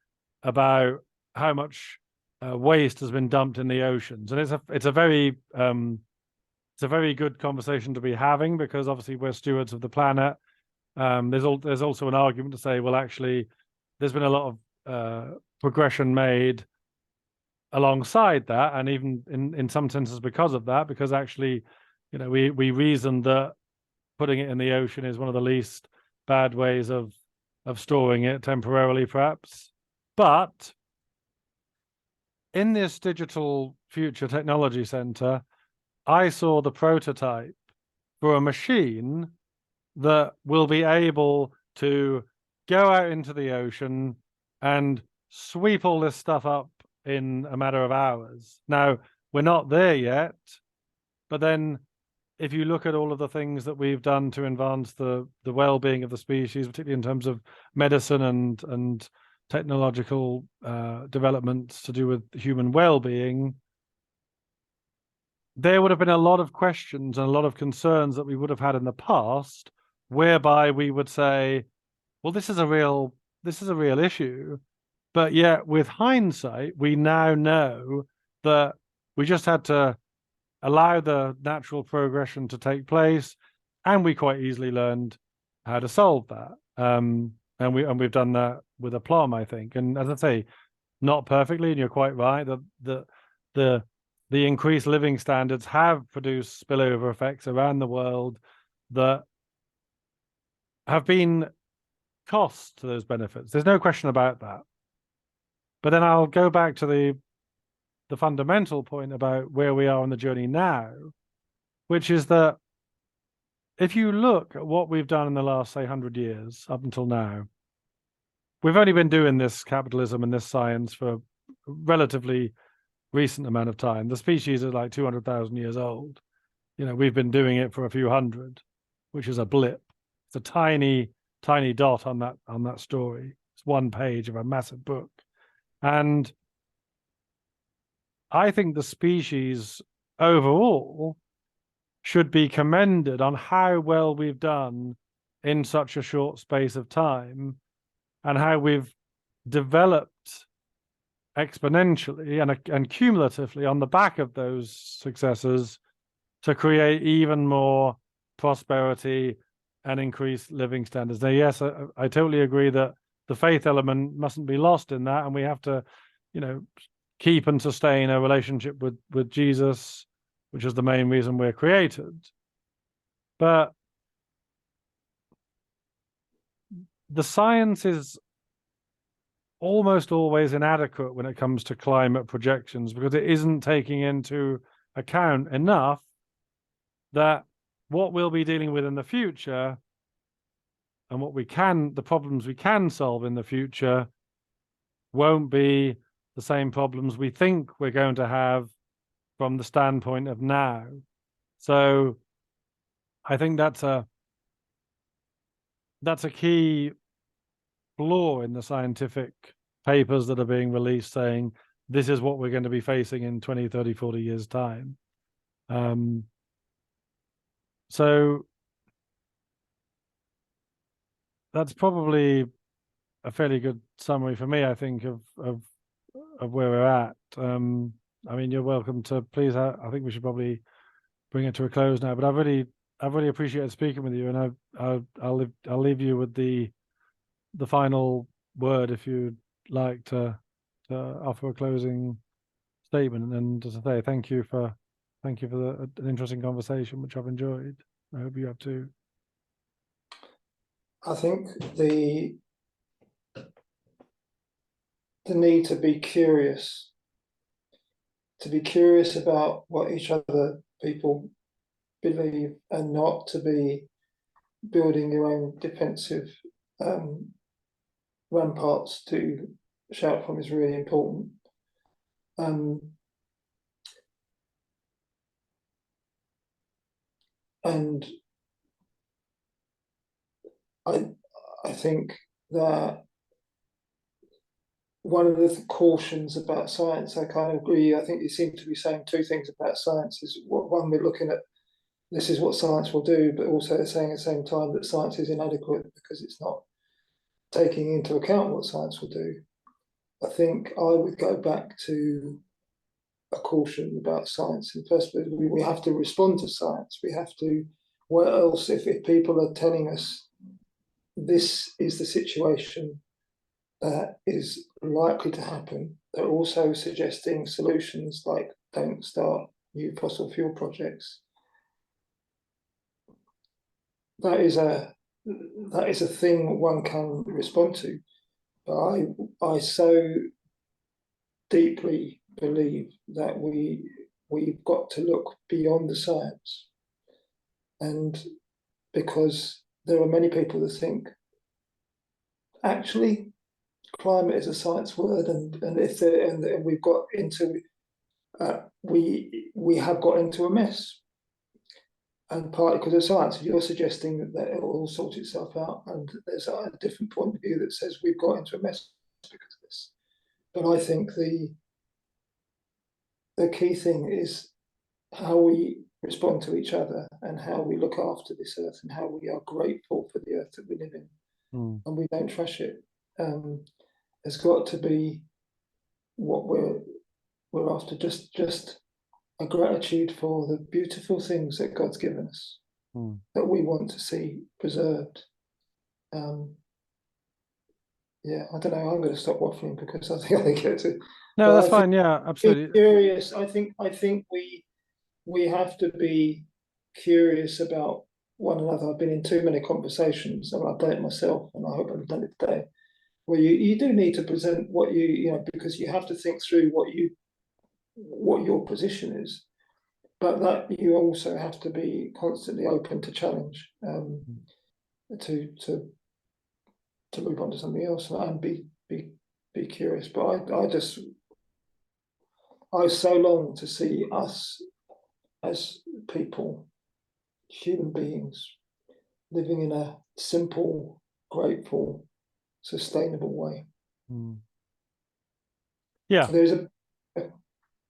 [SPEAKER 1] about how much waste has been dumped in the oceans, and it's a very good conversation to be having, because obviously we're stewards of the planet. There's also an argument to say, well, actually, there's been a lot of progression made alongside that, and even in some senses because of that, because actually, we reasoned that putting it in the ocean is one of the least bad ways of storing it temporarily, perhaps. But in this digital future technology center, I saw the prototype for a machine that will be able to go out into the ocean and sweep all this stuff up in a matter of hours. Now, we're not there yet, but then if you look at all of the things that we've done to advance the well-being of the species, particularly in terms of medicine and technological developments to do with human well-being, there would have been a lot of questions and a lot of concerns that we would have had in the past, whereby we would say, well, this is a real issue. But yet, with hindsight, we now know that we just had to allow the natural progression to take place, and we quite easily learned how to solve that. And we've done that with aplomb, I think. And as I say, not perfectly, and you're quite right that the increased living standards have produced spillover effects around the world that have been costs to those benefits. There's no question about that. But then I'll go back to the fundamental point about where we are on the journey now, which is that if you look at what we've done in the last, say, 100 years up until now, we've only been doing this capitalism and this science for a relatively recent amount of time. The species is like 200,000 years old. We've been doing it for a few hundred, which is a blip. It's a tiny, tiny dot on that story. It's one page of a massive book. And I think the species overall should be commended on how well we've done in such a short space of time, and how we've developed exponentially and cumulatively on the back of those successes to create even more prosperity and increased living standards. Now, yes, I totally agree that the faith element mustn't be lost in that, and we have to, keep and sustain a relationship with Jesus, which is the main reason we're created. But the science is almost always inadequate when it comes to climate projections, because it isn't taking into account enough that what we'll be dealing with in the future and the problems we can solve in the future won't be the same problems we think we're going to have from the standpoint of now. So I think that's a key flaw in the scientific papers that are being released, saying this is what we're going to be facing in 20, 30, 40 years' time. So that's probably a fairly good summary for me, I think, of where we're at. I mean, you're welcome to please. I think we should probably bring it to a close now. But I've really appreciated speaking with you, and I'll leave you with the final word if you'd like to offer a closing statement. And as I say, thank you for an interesting conversation, which I've enjoyed. I hope you have too.
[SPEAKER 2] I think the need to be curious about what each other people believe, and not to be building your own defensive ramparts to shout from, is really important. And I think that one of the cautions about science, I kind of agree. I think you seem to be saying two things about science. Is one, we're looking at this is what science will do, but also saying at the same time that science is inadequate because it's not taking into account what science will do. I think I would go back to a caution about science. In the first place, we have to respond to science. We have to, what else, if people are telling us this is the situation that is likely to happen, they're also suggesting solutions like don't start new fossil fuel projects. That is a thing one can respond to. But I so deeply believe that we've got to look beyond the science, and because there are many people that think actually climate is a science word, and we've got into we have got into a mess, and partly because of science. You're suggesting that it will all sort itself out, and there's a different point of view that says we've got into a mess because of this. But I think the key thing is how we respond to each other and how we look after this earth and how we are grateful for the earth that we live in, and we don't trash it. There's got to be what we're after, just a gratitude for the beautiful things that God's given us that we want to see preserved. Yeah, I don't know. I'm going to stop waffling because I think I get to.
[SPEAKER 1] No, that's fine. Yeah, absolutely.
[SPEAKER 2] Curious. I think we have to be curious about one another. I've been in too many conversations, and I've done it myself, and I hope I've done it today, where you do need to present what you know, because you have to think through what your position is, but that you also have to be constantly open to challenge, to move on to something else and be curious. But I so long to see us as people, human beings, living in a simple, grateful, sustainable way.
[SPEAKER 1] Yeah,
[SPEAKER 2] so there's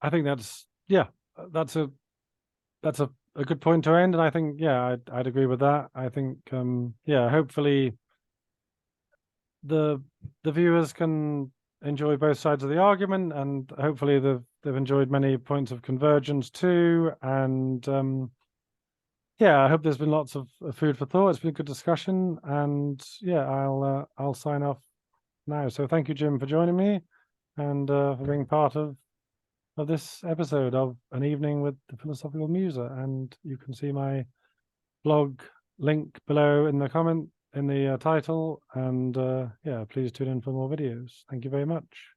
[SPEAKER 1] I think that's a good point to end, and I think I'd agree with that. I think hopefully the viewers can enjoy both sides of the argument, and hopefully they've enjoyed many points of convergence too. And I hope there's been lots of food for thought. It's been a good discussion, and I'll sign off now. So thank you, Jim, for joining me and for being part of this episode of An Evening with the Philosophical Muser. And you can see my blog link below in the comment, in the title, and please tune in for more videos. Thank you very much.